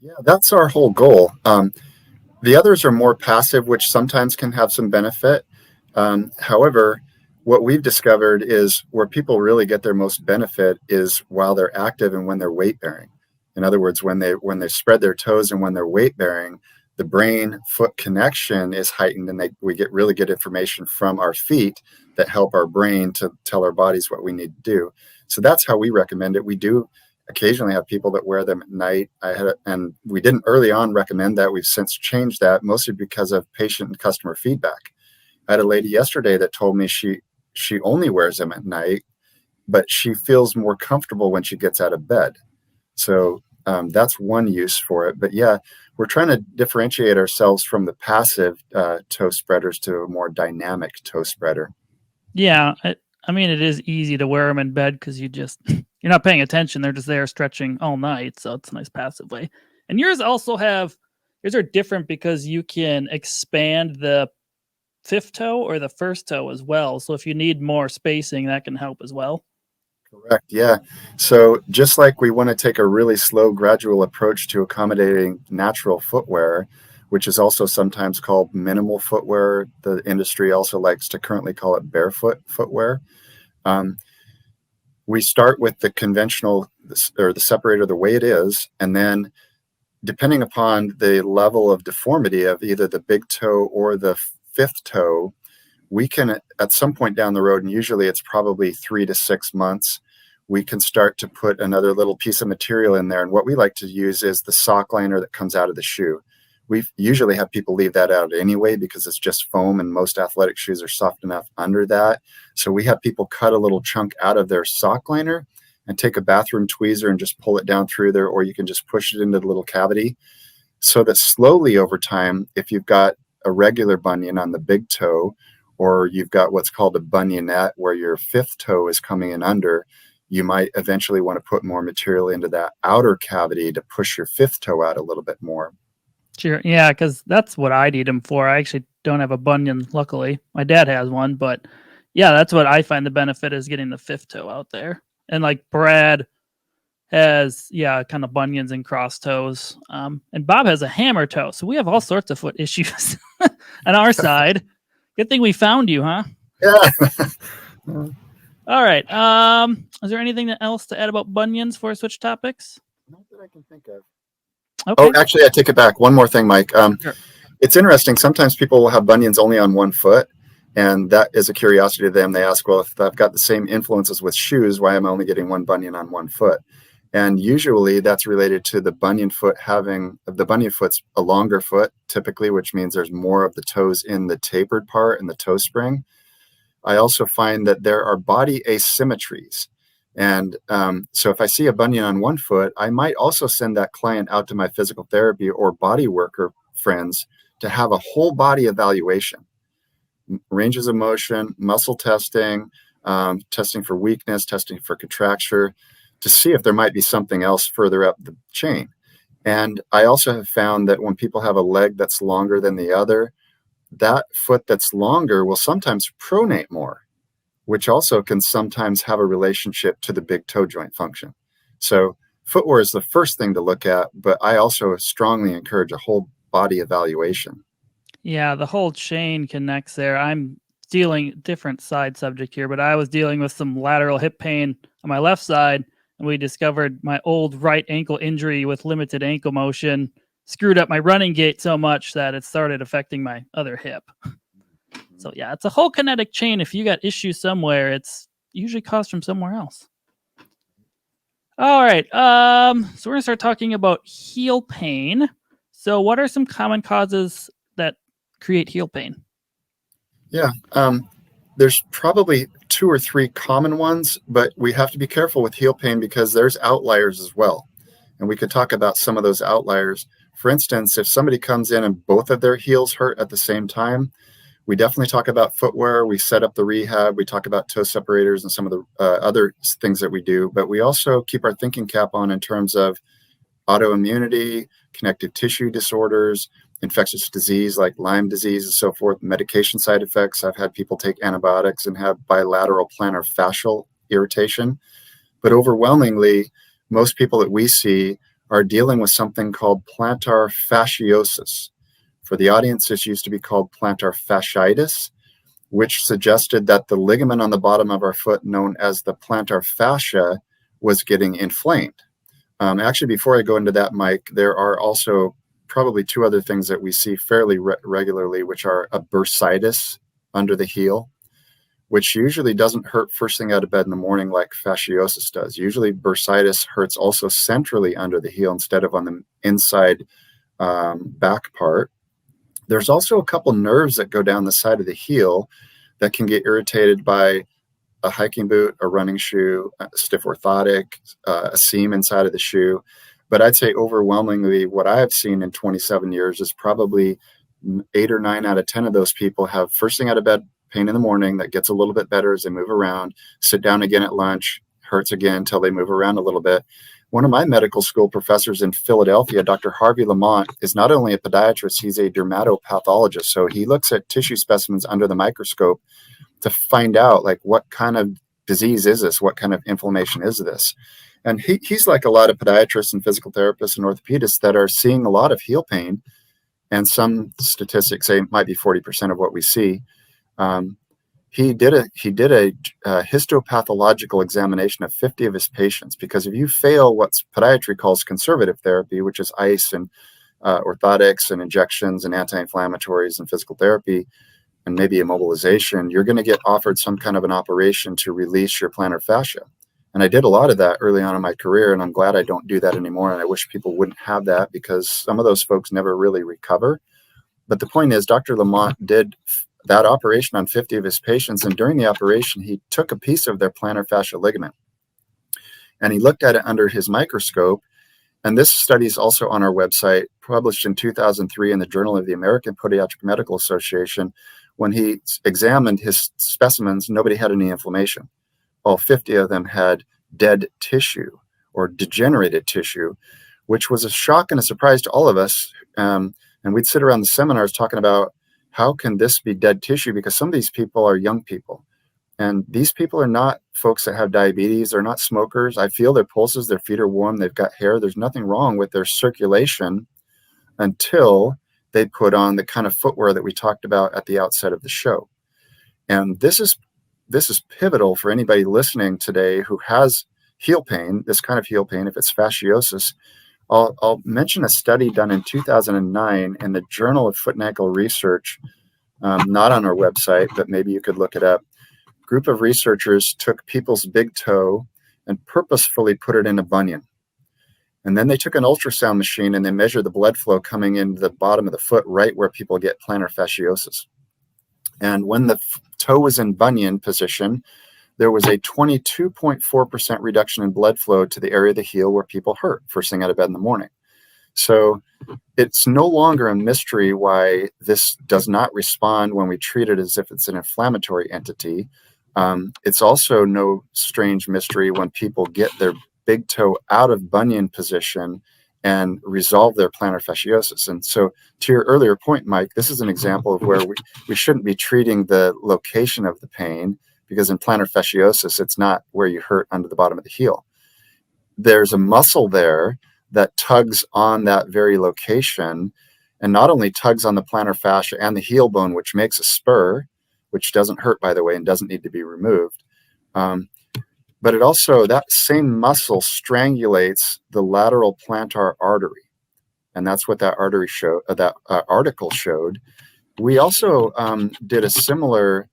Yeah, that's our whole goal. The others are more passive, which sometimes can have some benefit. However, what we've discovered is where people really get their most benefit is while they're active and when they're weight bearing. In other words, when they spread their toes and when they're weight bearing, the brain foot connection is heightened, and we get really good information from our feet that help our brain to tell our bodies what we need to do. So that's how we recommend it. We do occasionally have people that wear them at night. And we didn't early on recommend that. We've since changed that, mostly because of patient and customer feedback. I had a lady yesterday that told me she only wears them at night, but she feels more comfortable when she gets out of bed. So that's one use for it. But yeah, we're trying to differentiate ourselves from the passive toe spreaders to a more dynamic toe spreader. Yeah, I mean, it is easy to wear them in bed because you're not paying attention. They're just there stretching all night, so it's a nice passive way. And yours are different because you can expand the fifth toe or the first toe as well. So if you need more spacing, that can help as well. Correct. Yeah. So just like we want to take a really slow, gradual approach to accommodating natural footwear, which is also sometimes called minimal footwear. The industry also likes to currently call it barefoot footwear. We start with the conventional or the separator the way it is, and then depending upon the level of deformity of either the big toe or the fifth toe, we can, at some point down the road, and usually it's probably 3 to 6 months, we can start to put another little piece of material in there. And what we like to use is the sock liner that comes out of the shoe. We usually have people leave that out anyway because it's just foam, and most athletic shoes are soft enough under that. So we have people cut a little chunk out of their sock liner and take a bathroom tweezer and just pull it down through there, or you can just push it into the little cavity. So that slowly over time, if you've got a regular bunion on the big toe, or you've got what's called a bunionette where your fifth toe is coming in under, you might eventually want to put more material into that outer cavity to push your fifth toe out a little bit more. Sure. Yeah, because that's what I need them for. I actually don't have a bunion, luckily. My dad has one, but yeah, that's what I find the benefit is getting the fifth toe out there. And like Brad has, kind of bunions and cross toes. And Bob has a hammer toe. So we have all sorts of foot issues on our side. Good thing we found you, huh? Yeah. All right. Is there anything else to add about bunions before I switch topics? Not that I can think of. Okay. Oh, actually, I take it back. One more thing, Mike. Sure. It's interesting. Sometimes people will have bunions only on one foot, and that is a curiosity to them. They ask, well, if I've got the same influences with shoes, why am I only getting one bunion on one foot? And usually that's related to the bunion foot's a longer foot, typically, which means there's more of the toes in the tapered part in the toe spring. I also find that there are body asymmetries. And so if I see a bunion on one foot, I might also send that client out to my physical therapy or body worker friends to have a whole body evaluation, ranges of motion, muscle testing, testing for weakness, testing for contracture, to see if there might be something else further up the chain. And I also have found that when people have a leg that's longer than the other, that foot that's longer will sometimes pronate more, which also can sometimes have a relationship to the big toe joint function. So footwear is the first thing to look at, but I also strongly encourage a whole body evaluation. Yeah, the whole chain connects there. I'm dealing different side subject here, but I was dealing with some lateral hip pain on my left side, and we discovered my old right ankle injury with limited ankle motion screwed up my running gait so much that it started affecting my other hip. So yeah, it's a whole kinetic chain. If you got issues somewhere, it's usually caused from somewhere else. All right. So we're gonna start talking about heel pain. So what are some common causes that create heel pain? Yeah. There's probably 2 or 3 common ones, but we have to be careful with heel pain because there's outliers as well. And we could talk about some of those outliers. For instance, if somebody comes in and both of their heels hurt at the same time, we definitely talk about footwear. We set up the rehab. We talk about toe separators and some of the other things that we do. But we also keep our thinking cap on in terms of autoimmunity, connective tissue disorders, infectious disease like Lyme disease and so forth, medication side effects. I've had people take antibiotics and have bilateral plantar fascial irritation. But overwhelmingly, most people that we see are dealing with something called plantar fasciosis. For the audience, this used to be called plantar fasciitis, which suggested that the ligament on the bottom of our foot, known as the plantar fascia, was getting inflamed. Actually, before I go into that, Mike, there are also probably 2 other things that we see fairly regularly, which are a bursitis under the heel, which usually doesn't hurt first thing out of bed in the morning like fasciosis does. Usually bursitis hurts also centrally under the heel instead of on the inside back part. There's also a couple nerves that go down the side of the heel that can get irritated by a hiking boot, a running shoe, a stiff orthotic, a seam inside of the shoe. But I'd say overwhelmingly what I've seen in 27 years is probably 8 or 9 out of 10 of those people have first thing out of bed pain in the morning that gets a little bit better as they move around, sit down again at lunch, hurts again until they move around a little bit. One of my medical school professors in Philadelphia, Dr. Harvey Lamont, is not only a podiatrist, he's a dermatopathologist. So he looks at tissue specimens under the microscope to find out like what kind of disease is this? What kind of inflammation is this? And he's like a lot of podiatrists and physical therapists and orthopedists that are seeing a lot of heel pain. And some statistics say it might be 40% of what we see. He did a histopathological examination of 50 of his patients, because if you fail what podiatry calls conservative therapy, which is ice and orthotics and injections and anti-inflammatories and physical therapy and maybe immobilization, you're going to get offered some kind of an operation to release your plantar fascia. And I did a lot of that early on in my career, and I'm glad I don't do that anymore. And I wish people wouldn't have that, because some of those folks never really recover. But the point is, Dr. Lamont did that operation on 50 of his patients. And during the operation, he took a piece of their plantar fascia ligament and he looked at it under his microscope. And this study is also on our website, published in 2003 in the Journal of the American Podiatric Medical Association. When he examined his specimens, nobody had any inflammation. All 50 of them had dead tissue or degenerated tissue, which was a shock and a surprise to all of us. And we'd sit around the seminars talking about, how can this be dead tissue? Because some of these people are young people. And these people are not folks that have diabetes. They're not smokers. I feel their pulses, their feet are warm, they've got hair. There's nothing wrong with their circulation until they put on the kind of footwear that we talked about at the outset of the show. And this is pivotal for anybody listening today who has heel pain, this kind of heel pain, if it's fasciosis. I'll mention a study done in 2009 in the Journal of Foot and Ankle Research, not on our website, but maybe you could look it up. A group of researchers took people's big toe and purposefully put it in a bunion. And then they took an ultrasound machine and they measured the blood flow coming into the bottom of the foot, right where people get plantar fasciosis. And when the toe was in bunion position, there was a 22.4% reduction in blood flow to the area of the heel where people hurt first thing out of bed in the morning. So it's no longer a mystery why this does not respond when we treat it as if it's an inflammatory entity. It's also no strange mystery when people get their big toe out of bunion position and resolve their plantar fasciosis. And so to your earlier point, Mike, this is an example of where we shouldn't be treating the location of the pain, because in plantar fasciosis, it's not where you hurt under the bottom of the heel. There's a muscle there that tugs on that very location, and not only tugs on the plantar fascia and the heel bone, which makes a spur, which doesn't hurt, by the way, and doesn't need to be removed. But it also, that same muscle strangulates the lateral plantar artery. And that's what that article showed. We also did a similar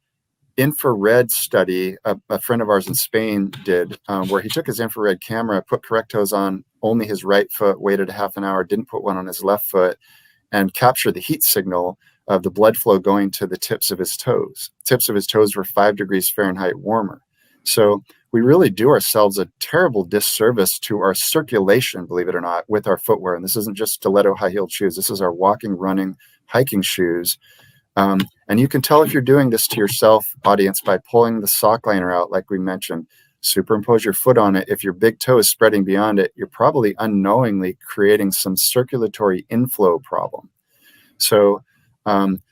infrared study a friend of ours in Spain did, where he took his infrared camera, put correctos on only his right foot, waited a half an hour, didn't put one on his left foot, and captured the heat signal of the blood flow going to the tips of his toes. Tips of his toes were 5 degrees Fahrenheit warmer. So we really do ourselves a terrible disservice to our circulation, believe it or not, with our footwear. And this isn't just stiletto high-heeled shoes. This is our walking, running, hiking shoes. And you can tell if you're doing this to yourself, audience, by pulling the sock liner out, like we mentioned. Superimpose your foot on it. If your big toe is spreading beyond it, you're probably unknowingly creating some circulatory inflow problem. So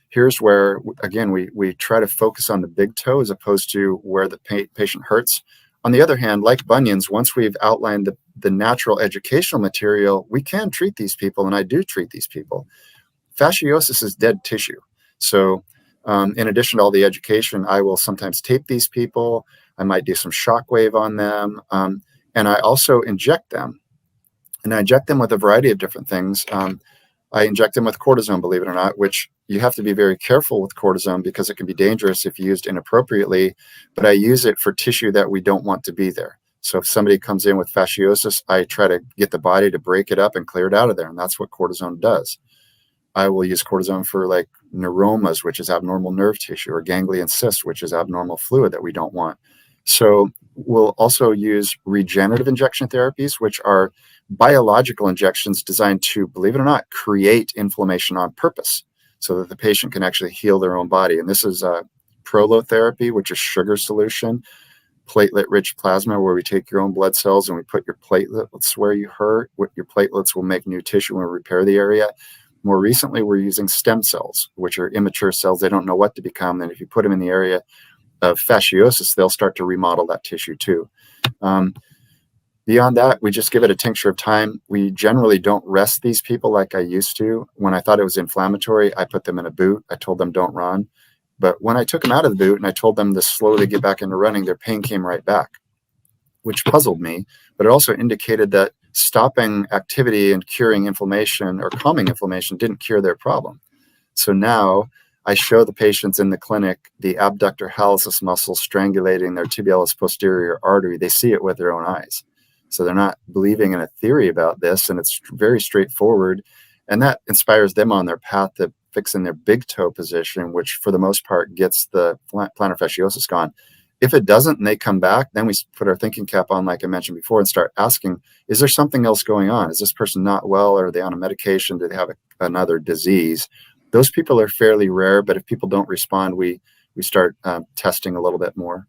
here's where, again, we try to focus on the big toe as opposed to where the patient hurts. On the other hand, like bunions, once we've outlined the natural educational material, we can treat these people, and I do treat these people. Fasciosis is dead tissue. So in addition to all the education, I will sometimes tape these people. I might do some shockwave on them. And I also inject them. And I inject them with a variety of different things. I inject them with cortisone, believe it or not, which you have to be very careful with cortisone because it can be dangerous if used inappropriately. But I use it for tissue that we don't want to be there. So if somebody comes in with fasciosis, I try to get the body to break it up and clear it out of there. And that's what cortisone does. I will use cortisone for like neuromas, which is abnormal nerve tissue, or ganglion cysts, which is abnormal fluid that we don't want. So we'll also use regenerative injection therapies, which are biological injections designed to, believe it or not, create inflammation on purpose so that the patient can actually heal their own body. And this is prolotherapy, which is sugar solution, platelet-rich plasma, where we take your own blood cells and we put your platelets where you hurt. Your platelets will make new tissue and repair the area. More recently, we're using stem cells, which are immature cells. They don't know what to become. And if you put them in the area of fasciosis, they'll start to remodel that tissue too. Beyond that, we just give it a tincture of time. We generally don't rest these people like I used to. When I thought it was inflammatory, I put them in a boot. I told them don't run. But when I took them out of the boot and I told them to slowly get back into running, their pain came right back, which puzzled me. But it also indicated that stopping activity and curing inflammation or calming inflammation didn't cure their problem. So now I show the patients in the clinic the abductor hallucis muscle strangulating their tibialis posterior artery. They see it with their own eyes. So they're not believing in a theory about this, and it's very straightforward. And that inspires them on their path to fixing their big toe position, which for the most part gets the plantar fasciosis gone. If it doesn't and they come back, then we put our thinking cap on, like I mentioned before, and start asking, is there something else going on? Is this person not well? Or are they on a medication? Do they have another disease? Those people are fairly rare, but if people don't respond, we start testing a little bit more.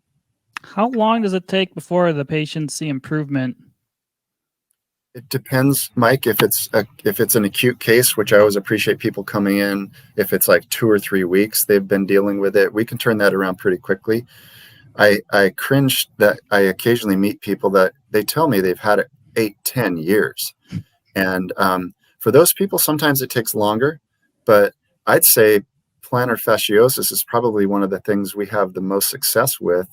How long does it take before the patients see improvement? It depends, Mike. If it's an acute case, which I always appreciate people coming in, if it's like 2 or 3 weeks they've been dealing with it, we can turn that around pretty quickly. I cringe that I occasionally meet people that they tell me they've had it 8-10 years. And for those people, sometimes it takes longer, but I'd say plantar fasciosis is probably one of the things we have the most success with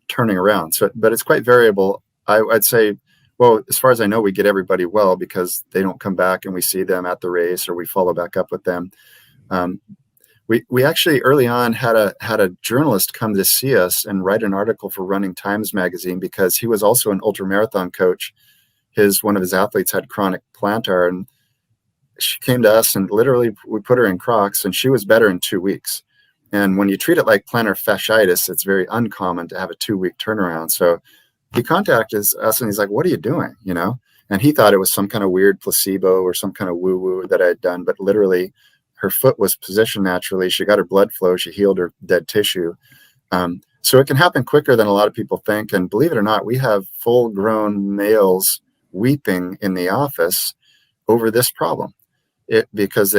turning around. So, but it's quite variable. I'd say, well, as far as I know, we get everybody well because they don't come back and we see them at the race or we follow back up with them. We actually early on had a journalist come to see us and write an article for Running Times magazine because he was also an ultramarathon coach. One of his athletes had chronic plantar, and she came to us and literally we put her in Crocs and she was better in 2 weeks. And when you treat it like plantar fasciitis, it's very uncommon to have a 2-week turnaround. So he contacted us and he's like, what are you doing? You know? And he thought it was some kind of weird placebo or some kind of woo-woo that I had done, but literally her foot was positioned naturally. She got her blood flow. She healed her dead tissue. So it can happen quicker than a lot of people think. And believe it or not, we have full-grown males weeping in the office over this problem. Because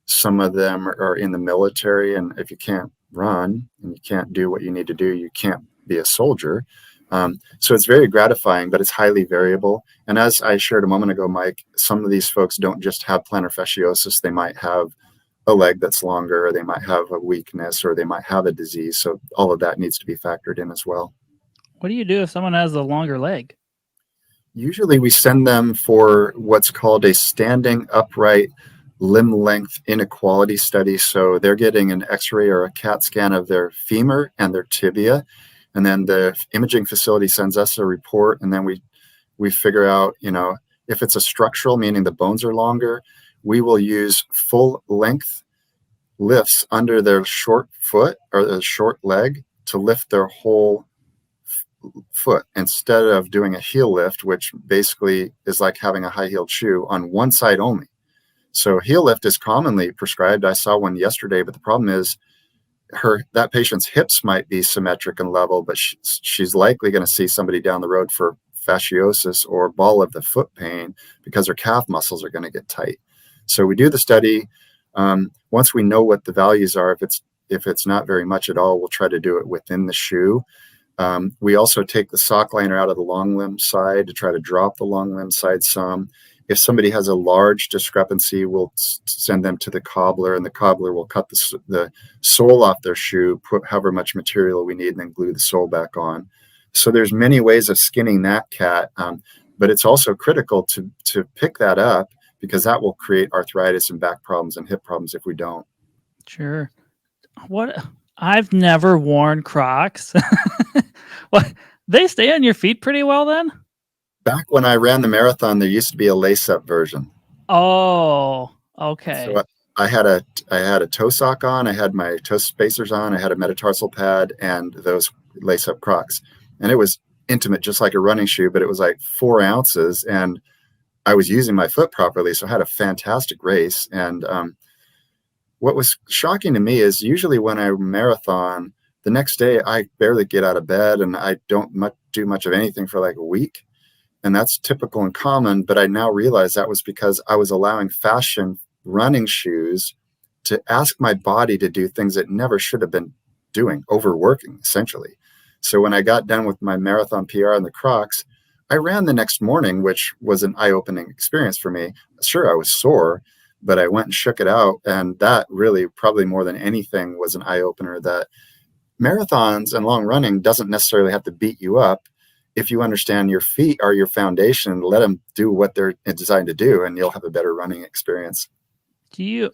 some of them are in the military, and if you can't run and you can't do what you need to do, you can't be a soldier. So it's very gratifying, but it's highly variable. And as I shared a moment ago, Mike, some of these folks don't just have plantar fasciosis. They might have a leg that's longer, or they might have a weakness, or they might have a disease. So all of that needs to be factored in as well. What do you do if someone has a longer leg? Usually we send them for what's called a standing upright limb length inequality study. So they're getting an X-ray or a CAT scan of their femur and their tibia. And then the imaging facility sends us a report. And then we figure out, if it's a structural, meaning the bones are longer, we will use full length lifts under their short foot or the short leg to lift their whole foot instead of doing a heel lift, which basically is like having a high-heeled shoe on one side only. So heel lift is commonly prescribed. I saw one yesterday, but the problem is that patient's hips might be symmetric and level, but she's likely going to see somebody down the road for fasciosis or ball of the foot pain because her calf muscles are going to get tight. So we do the study. Once we know what the values are, if it's not very much at all, we'll try to do it within the shoe. We also take the sock liner out of the long limb side to try to drop the long limb side some. If somebody has a large discrepancy, we'll send them to the cobbler, and the cobbler will cut the sole off their shoe, put however much material we need, and then glue the sole back on. So there's many ways of skinning that cat. But it's also critical to pick that up, because that will create arthritis and back problems and hip problems if we don't. Sure. I've never worn Crocs. What, they stay on your feet pretty well then? Back when I ran the marathon, there used to be a lace-up version. Oh, okay. So I had a toe sock on, I had my toe spacers on, I had a metatarsal pad, and those lace-up Crocs. And it was intimate, just like a running shoe, but it was like 4 ounces, and I was using my foot properly, so I had a fantastic race. And what was shocking to me is usually when I marathon, the next day I barely get out of bed, and I don't do much of anything for like a week. And that's typical and common, but I now realize that was because I was allowing fashion running shoes to ask my body to do things it never should have been doing, overworking essentially. So when I got done with my marathon PR and the Crocs, I ran the next morning, which was an eye-opening experience for me. Sure, I was sore, but I went and shook it out. And that really, probably more than anything, was an eye-opener that marathons and long running doesn't necessarily have to beat you up. If you understand your feet are your foundation, let them do what they're designed to do, and you'll have a better running experience. Do you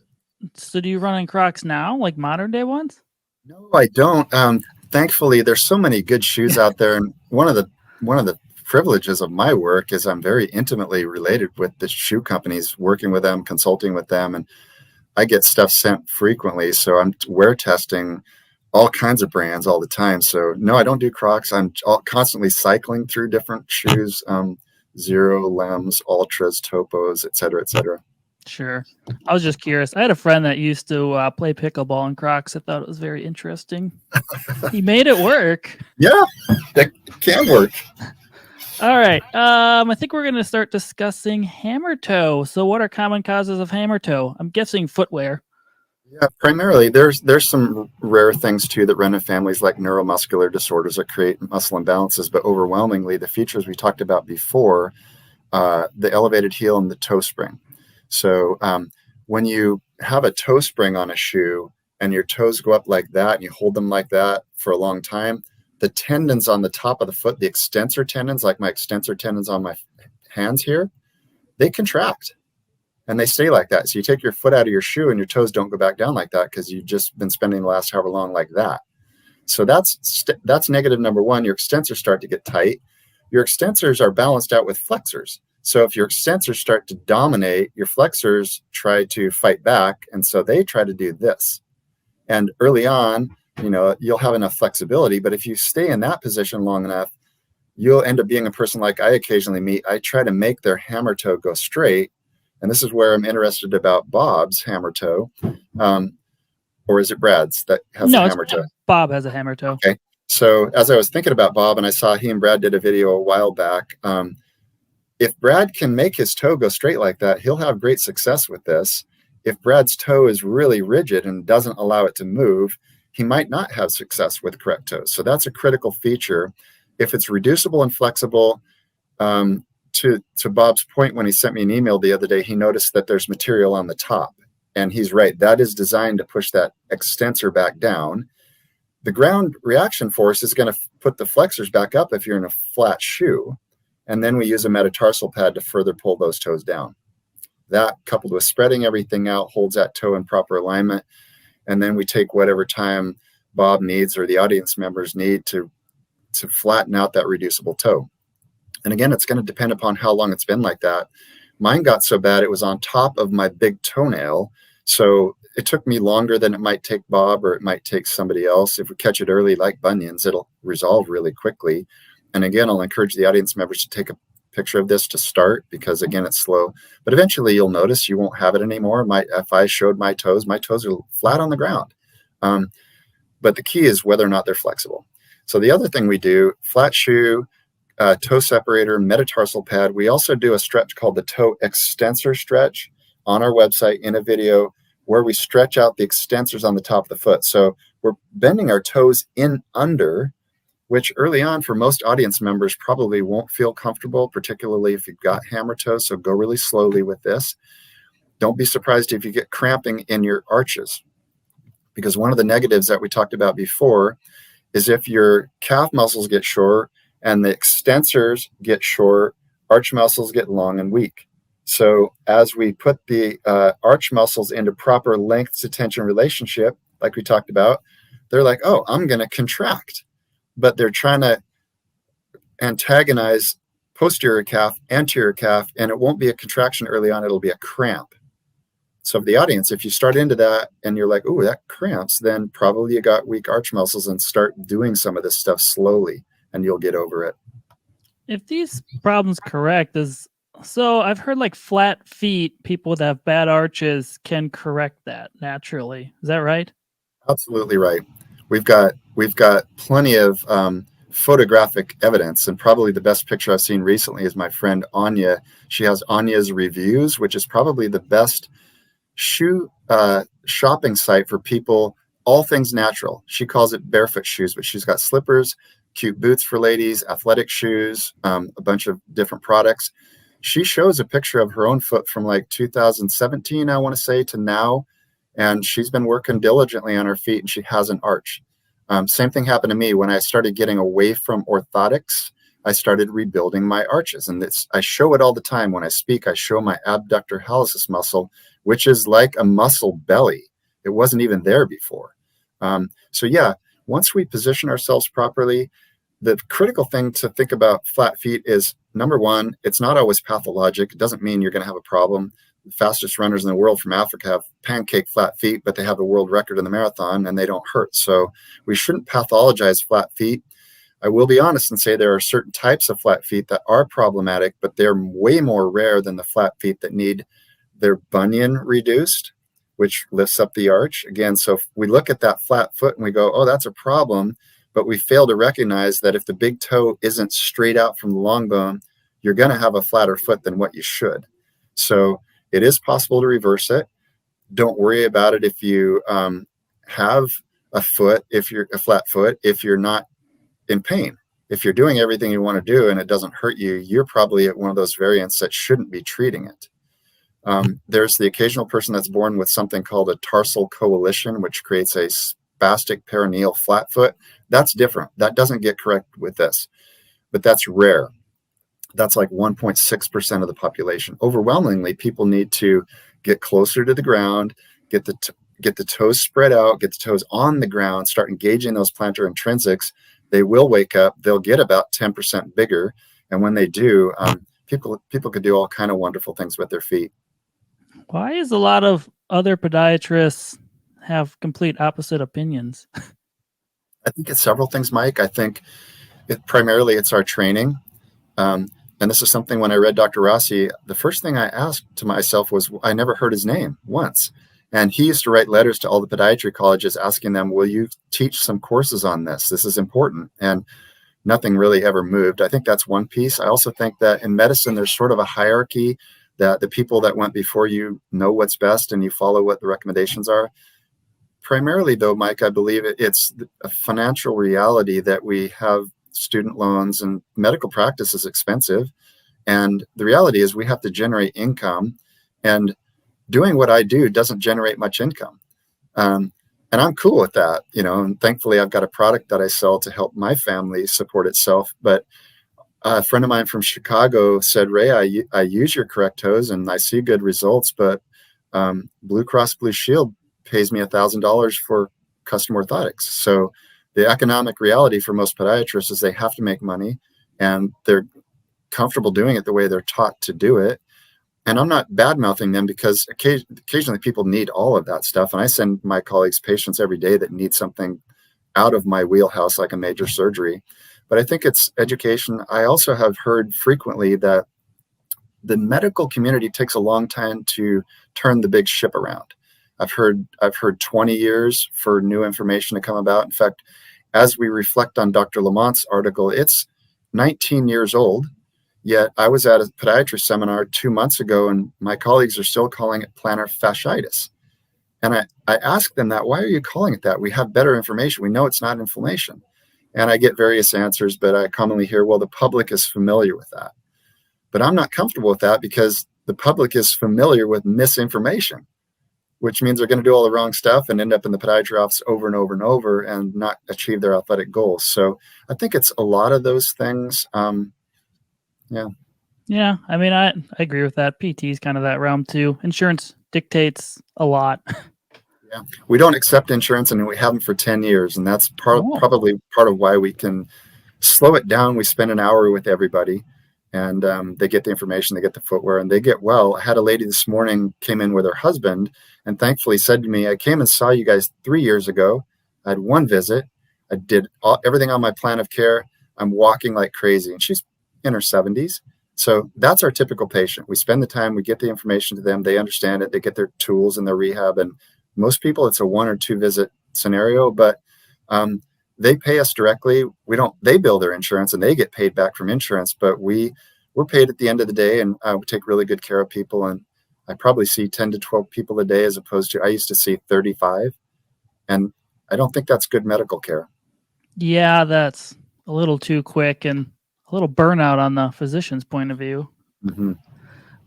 run in Crocs now, like modern day ones? No, I don't. Thankfully, there's so many good shoes out there, and one of the privileges of my work is I'm very intimately related with the shoe companies, working with them, consulting with them, and I get stuff sent frequently. So I'm wear testing all kinds of brands all the time. So no, I don't do Crocs. I'm constantly cycling through different shoes, Zero, Lems, Ultras, Topos, et cetera, et cetera. Sure. I was just curious. I had a friend that used to play pickleball in Crocs. I thought it was very interesting. He made it work. Yeah, that can work. All right. I think we're going to start discussing hammer toe. So what are common causes of hammer toe? I'm guessing footwear. Yeah, primarily there's some rare things too that run in families, like neuromuscular disorders that create muscle imbalances, but overwhelmingly the features we talked about before, the elevated heel and the toe spring. So when you have a toe spring on a shoe and your toes go up like that and you hold them like that for a long time, the tendons on the top of the foot, the extensor tendons, like my extensor tendons on my hands here, they contract. And they stay like that. So you take your foot out of your shoe and your toes don't go back down like that, because you've just been spending the last however long like that. So that's negative number one. Your extensors start to get tight. Your extensors are balanced out with flexors. So if your extensors start to dominate, your flexors try to fight back. And so they try to do this. And early on, you'll have enough flexibility. But if you stay in that position long enough, you'll end up being a person like I occasionally meet. I try to make their hammer toe go straight. And this is where I'm interested about Bob's hammer toe. Or is it Brad's that has a hammer toe? Bob has a hammer toe. Okay. So as I was thinking about Bob, and I saw he and Brad did a video a while back, if Brad can make his toe go straight like that, he'll have great success with this. If Brad's toe is really rigid and doesn't allow it to move, he might not have success with correct toes. So that's a critical feature. If it's reducible and flexible, to Bob's point, when he sent me an email the other day, he noticed that there's material on the top. And he's right. That is designed to push that extensor back down. The ground reaction force is going to put the flexors back up if you're in a flat shoe. And then we use a metatarsal pad to further pull those toes down. That, coupled with spreading everything out, holds that toe in proper alignment. And then we take whatever time Bob needs or the audience members need to flatten out that reducible toe. And again, it's going to depend upon how long it's been like that. Mine got so bad it was on top of my big toenail. So it took me longer than it might take Bob, or it might take somebody else. If we catch it early, like bunions, it'll resolve really quickly. And again, I'll encourage the audience members to take a picture of this to start, because again, it's slow. But eventually you'll notice you won't have it anymore. If I showed my toes are flat on the ground. But the key is whether or not they're flexible. So the other thing we do, flat shoe, toe separator, metatarsal pad. We also do a stretch called the toe extensor stretch on our website in a video, where we stretch out the extensors on the top of the foot. So we're bending our toes in under, which early on for most audience members probably won't feel comfortable, particularly if you've got hammer toes. So go really slowly with this. Don't be surprised if you get cramping in your arches, because one of the negatives that we talked about before is if your calf muscles get short and the extensors get short, arch muscles get long and weak. So as we put the arch muscles into proper length to tension relationship, like we talked about, they're like, oh, I'm going to contract. But they're trying to antagonize posterior calf, anterior calf, and it won't be a contraction early on, it'll be a cramp. So for the audience, if you start into that and you're like, oh, that cramps, then probably you got weak arch muscles, and start doing some of this stuff slowly and you'll get over it. If these problems correct, so I've heard like flat feet, people that have bad arches can correct that naturally. Is that right? Absolutely right. We've got plenty of photographic evidence, and probably the best picture I've seen recently is my friend Anya. She has Anya's Reviews, which is probably the best shoe shopping site for people, all things natural. She calls it barefoot shoes, but she's got slippers, cute boots for ladies, athletic shoes, a bunch of different products. She shows a picture of her own foot from like 2017, I want to say, to now, and she's been working diligently on her feet, and she has an arch. Same thing happened to me when I started getting away from orthotics. I started rebuilding my arches, and I show it all the time when I speak. I show my abductor hallucis muscle, which is like a muscle belly. It wasn't even there before. So yeah, once we position ourselves properly, the critical thing to think about flat feet is, number one, it's not always pathologic. It doesn't mean you're going to have a problem. The fastest runners in the world from Africa have pancake flat feet, but they have a world record in the marathon and they don't hurt. So we shouldn't pathologize flat feet. I will be honest and say there are certain types of flat feet that are problematic, but they're way more rare than the flat feet that need their bunion reduced, which lifts up the arch. Again, so if we look at that flat foot and we go, oh, that's a problem, but we fail to recognize that if the big toe isn't straight out from the long bone, you're going to have a flatter foot than what you should. So it is possible to reverse it. Don't worry about it if you have a flat foot, if you're not in pain. If you're doing everything you want to do and it doesn't hurt you, you're probably at one of those variants that shouldn't be treating it. There's the occasional person that's born with something called a tarsal coalition, which creates a spastic perineal flat foot. That's different. That doesn't get corrected with this, but that's rare. That's like 1.6% of the population. Overwhelmingly, people need to get closer to the ground, get the toes spread out, get the toes on the ground, start engaging those plantar intrinsics. They will wake up. They'll get about 10% bigger, and when they do, people could do all kind of wonderful things with their feet. Why is a lot of other podiatrists have complete opposite opinions? I think it's several things, Mike. I think primarily it's our training. And this is something when I read Dr. Rossi, the first thing I asked to myself was, I never heard his name once. And he used to write letters to all the podiatry colleges asking them, will you teach some courses on this? This is important. And nothing really ever moved. I think that's one piece. I also think that in medicine, there's sort of a hierarchy that the people that went before you know what's best and you follow what the recommendations are. Primarily, though, Mike, I believe it's a financial reality that we have student loans, and medical practice is expensive. And the reality is we have to generate income, and doing what I do doesn't generate much income. And I'm cool with that, and thankfully I've got a product that I sell to help my family support itself. But a friend of mine from Chicago said, Ray, I use your correct toes and I see good results, but Blue Cross Blue Shield pays me $1,000 for custom orthotics. So the economic reality for most podiatrists is they have to make money, and they're comfortable doing it the way they're taught to do it. And I'm not bad mouthing them, because occasionally people need all of that stuff. And I send my colleagues patients every day that need something out of my wheelhouse, like a major surgery. But I think it's education. I also have heard frequently that the medical community takes a long time to turn the big ship around. I've heard 20 years for new information to come about. In fact, as we reflect on Dr. Lamont's article, it's 19 years old. Yet I was at a podiatrist seminar 2 months ago, and my colleagues are still calling it plantar fasciitis. And I asked them that, why are you calling it that? We have better information. We know it's not inflammation. And I get various answers, but I commonly hear, well, the public is familiar with that. But I'm not comfortable with that, because the public is familiar with misinformation, which means they're going to do all the wrong stuff and end up in the podiatry office over and over and over and not achieve their athletic goals. So I think it's a lot of those things. Yeah. Yeah, I mean, I agree with that. PT is kind of that realm too. Insurance dictates a lot. Yeah. We don't accept insurance, and we haven't for 10 years. And that's Oh, probably part of why we can slow it down. We spend an hour with everybody, and they get the information, they get the footwear, and they get well. I had a lady this morning came in with her husband, and thankfully said to me, "I came and saw you guys 3 years ago. I had one visit. I did everything on my plan of care. I'm walking like crazy." And she's in her 70s. So that's our typical patient. We spend the time, we get the information to them, they understand it, they get their tools and their rehab. And most people, it's a 1 or 2 visit scenario, but they pay us directly. We don't. They bill their insurance and they get paid back from insurance, but we're paid at the end of the day, and we take really good care of people. And I probably see 10 to 12 people a day, as opposed to I used to see 35, and I don't think that's good medical care. yeah, that's a little too quick and a little burnout on the physician's point of view. Mm-hmm.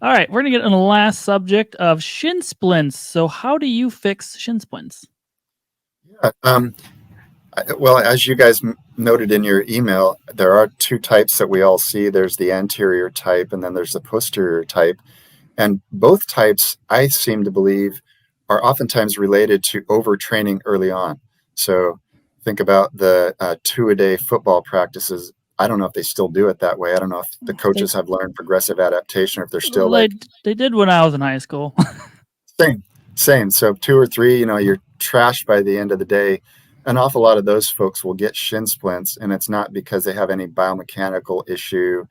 All right, we're going to get on the last subject of shin splints. So, how do you fix shin splints? Yeah. Well, as you guys noted in your email, there are 2 types that we all see. There's the anterior type, and then there's the posterior type. And both types, I seem to believe, are oftentimes related to overtraining early on. So think about the 2-a-day football practices. I don't know if they still do it that way. I don't know if the They coaches have learned progressive adaptation, or if they're still they, like, they did when I was in high school. same, same. So 2 or 3, you're trashed by the end of the day. An awful lot of those folks will get shin splints, and it's not because they have any biomechanical issue.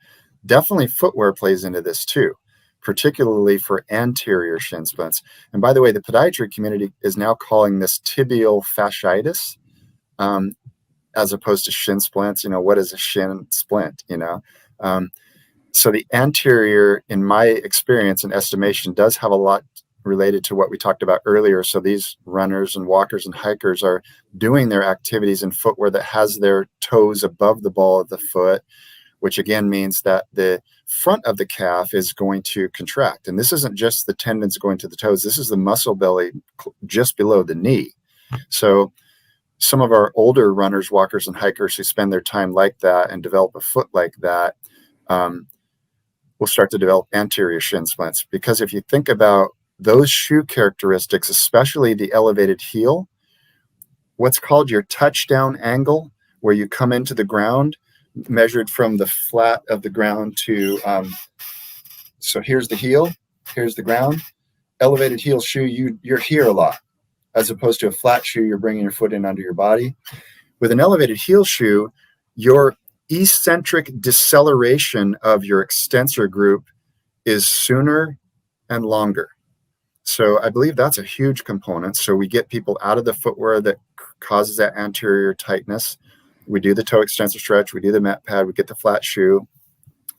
Definitely footwear plays into this too, particularly for anterior shin splints. And by the way, the podiatry community is now calling this tibial fasciitis, as opposed to shin splints. What is a shin splint? So the anterior, in my experience and estimation, does have a lot related to what we talked about earlier. So these runners and walkers and hikers are doing their activities in footwear that has their toes above the ball of the foot, which again means that the front of the calf is going to contract. And this isn't just the tendons going to the toes. This is the muscle belly just below the knee. So some of our older runners, walkers, and hikers who spend their time like that and develop a foot like that, will start to develop anterior shin splints. Because if you think about those shoe characteristics, especially the elevated heel, what's called your touchdown angle, where you come into the ground, measured from the flat of the ground to, so here's the heel, here's the ground. Elevated heel shoe, you're here a lot, as opposed to a flat shoe, you're bringing your foot in under your body. With an elevated heel shoe, your eccentric deceleration of your extensor group is sooner and longer. So I believe that's a huge component. So we get people out of the footwear that causes that anterior tightness. We do the toe extensor stretch, we do the mat pad, we get the flat shoe.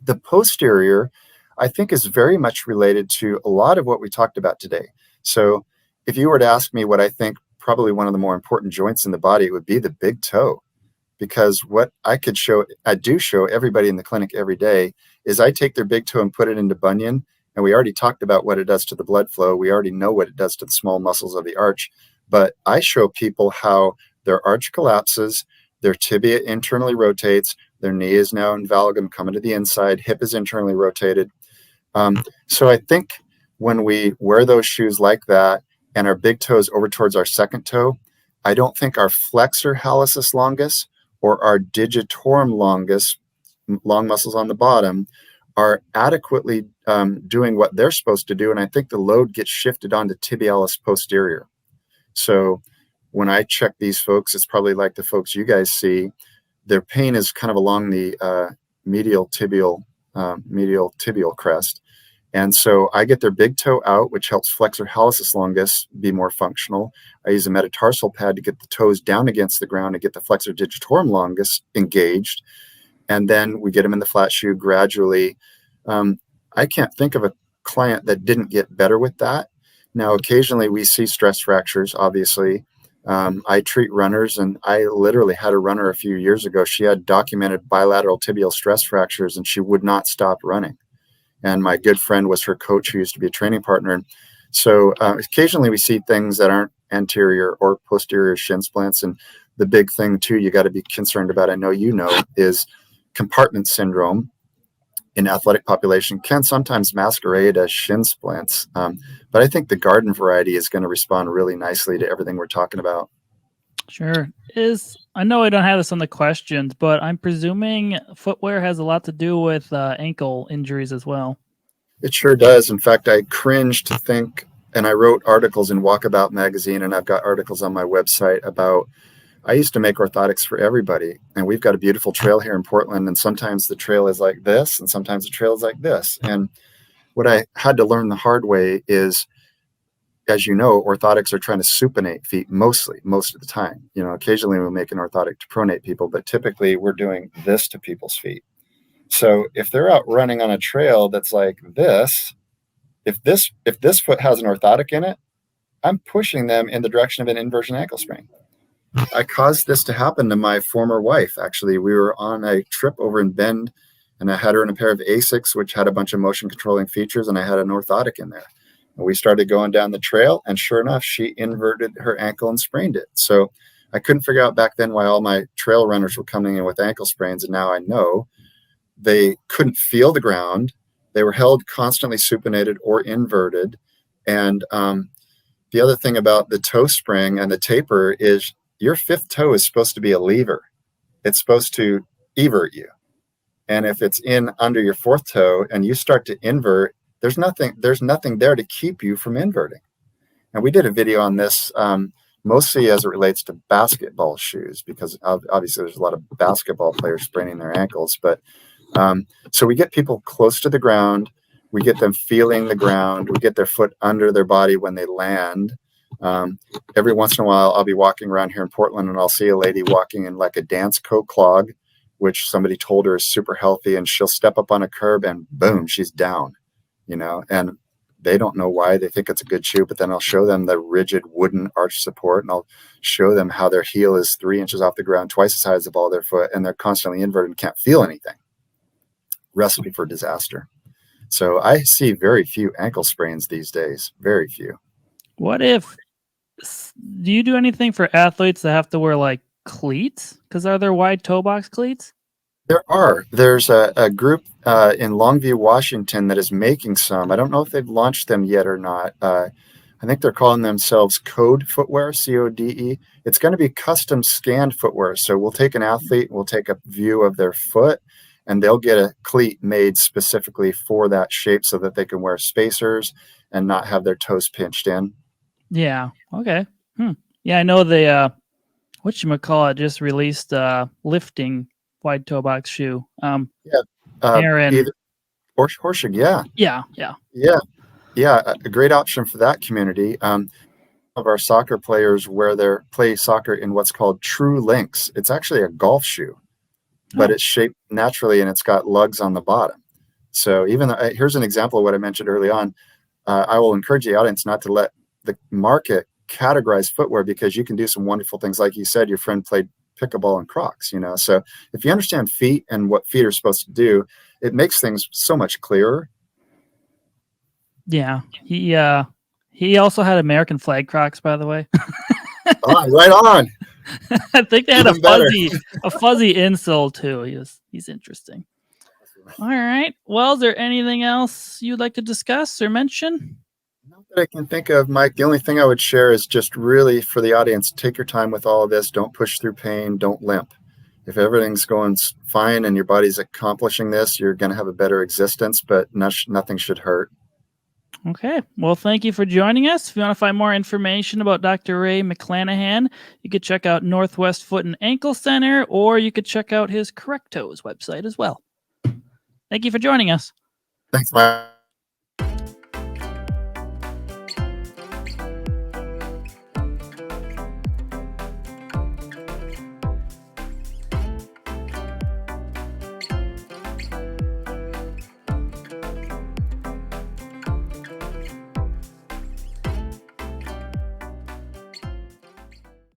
The posterior, I think, is very much related to a lot of what we talked about today. So if you were to ask me what I think probably one of the more important joints in the body, it would be the big toe. Because what I do show everybody in the clinic every day, is I take their big toe and put it into bunion. And we already talked about what it does to the blood flow. We already know what it does to the small muscles of the arch. But I show people how their arch collapses, their tibia internally rotates, their knee is now in valgum coming to the inside, hip is internally rotated. So I think when we wear those shoes like that and our big toe is over towards our second toe, I don't think our flexor hallucis longus or our digitorum longus, long muscles on the bottom, are adequately doing what they're supposed to do. And I think the load gets shifted onto tibialis posterior. So when I check these folks, it's probably like the folks you guys see. Their pain is kind of along the medial tibial crest. And so I get their big toe out, which helps flexor hallucis longus be more functional. I use a metatarsal pad to get the toes down against the ground and get the flexor digitorum longus engaged. And then we get them in the flat shoe gradually. I can't think of a client that didn't get better with that. Now, occasionally we see stress fractures, obviously. I treat runners, and I literally had a runner a few years ago. She had documented bilateral tibial stress fractures, and she would not stop running. And my good friend was her coach, who used to be a training partner. And so occasionally we see things that aren't anterior or posterior shin splints. And the big thing, too, you got to be concerned about, I know you know, is compartment syndrome. in athletic population can sometimes masquerade as shin splints. But I think the garden variety is going to respond really nicely to everything we're talking about. Sure. I know I don't have this on the questions, but I'm presuming footwear has a lot to do with ankle injuries as well. It sure does. In fact, I cringe to think, and I wrote articles in Walkabout magazine, and I've got articles on my website about, I used to make orthotics for everybody, and we've got a beautiful trail here in Portland, and sometimes the trail is like this, and sometimes the trail is like this. And what I had to learn the hard way is, as you know, orthotics are trying to supinate feet most of the time. Occasionally we'll make an orthotic to pronate people, but typically we're doing this to people's feet. So if they're out running on a trail that's like this, if this foot has an orthotic in it, I'm pushing them in the direction of an inversion ankle sprain. I caused this to happen to my former wife. Actually, we were on a trip over in Bend, and I had her in a pair of Asics, which had a bunch of motion controlling features, and I had an orthotic in there. And we started going down the trail, and sure enough, she inverted her ankle and sprained it. So I couldn't figure out back then why all my trail runners were coming in with ankle sprains, and now I know. They couldn't feel the ground. They were held constantly supinated or inverted. And the other thing about the toe spring and the taper is your fifth toe is supposed to be a lever. It's supposed to evert you. And if it's in under your fourth toe and you start to invert, there's nothing there to keep you from inverting. And we did a video on this mostly as it relates to basketball shoes, because obviously there's a lot of basketball players spraining their ankles. But so we get people close to the ground. We get them feeling the ground. We get their foot under their body when they land. Every once in a while, I'll be walking around here in Portland, and I'll see a lady walking in like a dance coat clog, which somebody told her is super healthy, and she'll step up on a curb and boom, she's down, and they don't know why. They think it's a good shoe, but then I'll show them the rigid wooden arch support, and I'll show them how their heel is 3 inches off the ground, twice as high as the ball of their foot, and they're constantly inverted and can't feel anything. Recipe for disaster. So I see very few ankle sprains these days, very few. Do you do anything for athletes that have to wear like cleats? Because are there wide toe box cleats? There's a group in Longview, Washington that is making some. I don't know if they've launched them yet or not. I think they're calling themselves Code Footwear, CODE. It's going to be custom scanned footwear. So we'll take an athlete, we'll take a view of their foot, and they'll get a cleat made specifically for that shape so that they can wear spacers and not have their toes pinched in. Yeah. Okay. Yeah, I know they whatchamacallit just released lifting wide toe box shoe. Aaron Horshig, yeah, a great option for that community. Of our soccer players play soccer in what's called True Links. It's actually a golf shoe, but it's shaped naturally and it's got lugs on the bottom. So here's an example of what I mentioned early on. I will encourage the audience not to let the market categorize footwear, because you can do some wonderful things. Like you said, your friend played pickleball in Crocs, so if you understand feet and what feet are supposed to do, it makes things so much clearer. Yeah, he also had American flag Crocs, by the way. Right on. I think they had a fuzzy insole too. He's interesting. All right. Well, is there anything else you'd like to discuss or mention? Not that I can think of, Mike. The only thing I would share is just really for the audience, take your time with all of this. Don't push through pain. Don't limp. If everything's going fine and your body's accomplishing this, you're going to have a better existence, but nothing should hurt. Okay. Well, thank you for joining us. If you want to find more information about Dr. Ray McClanahan, you could check out Northwest Foot and Ankle Center, or you could check out his Correctos website as well. Thank you for joining us. Thanks, Mike.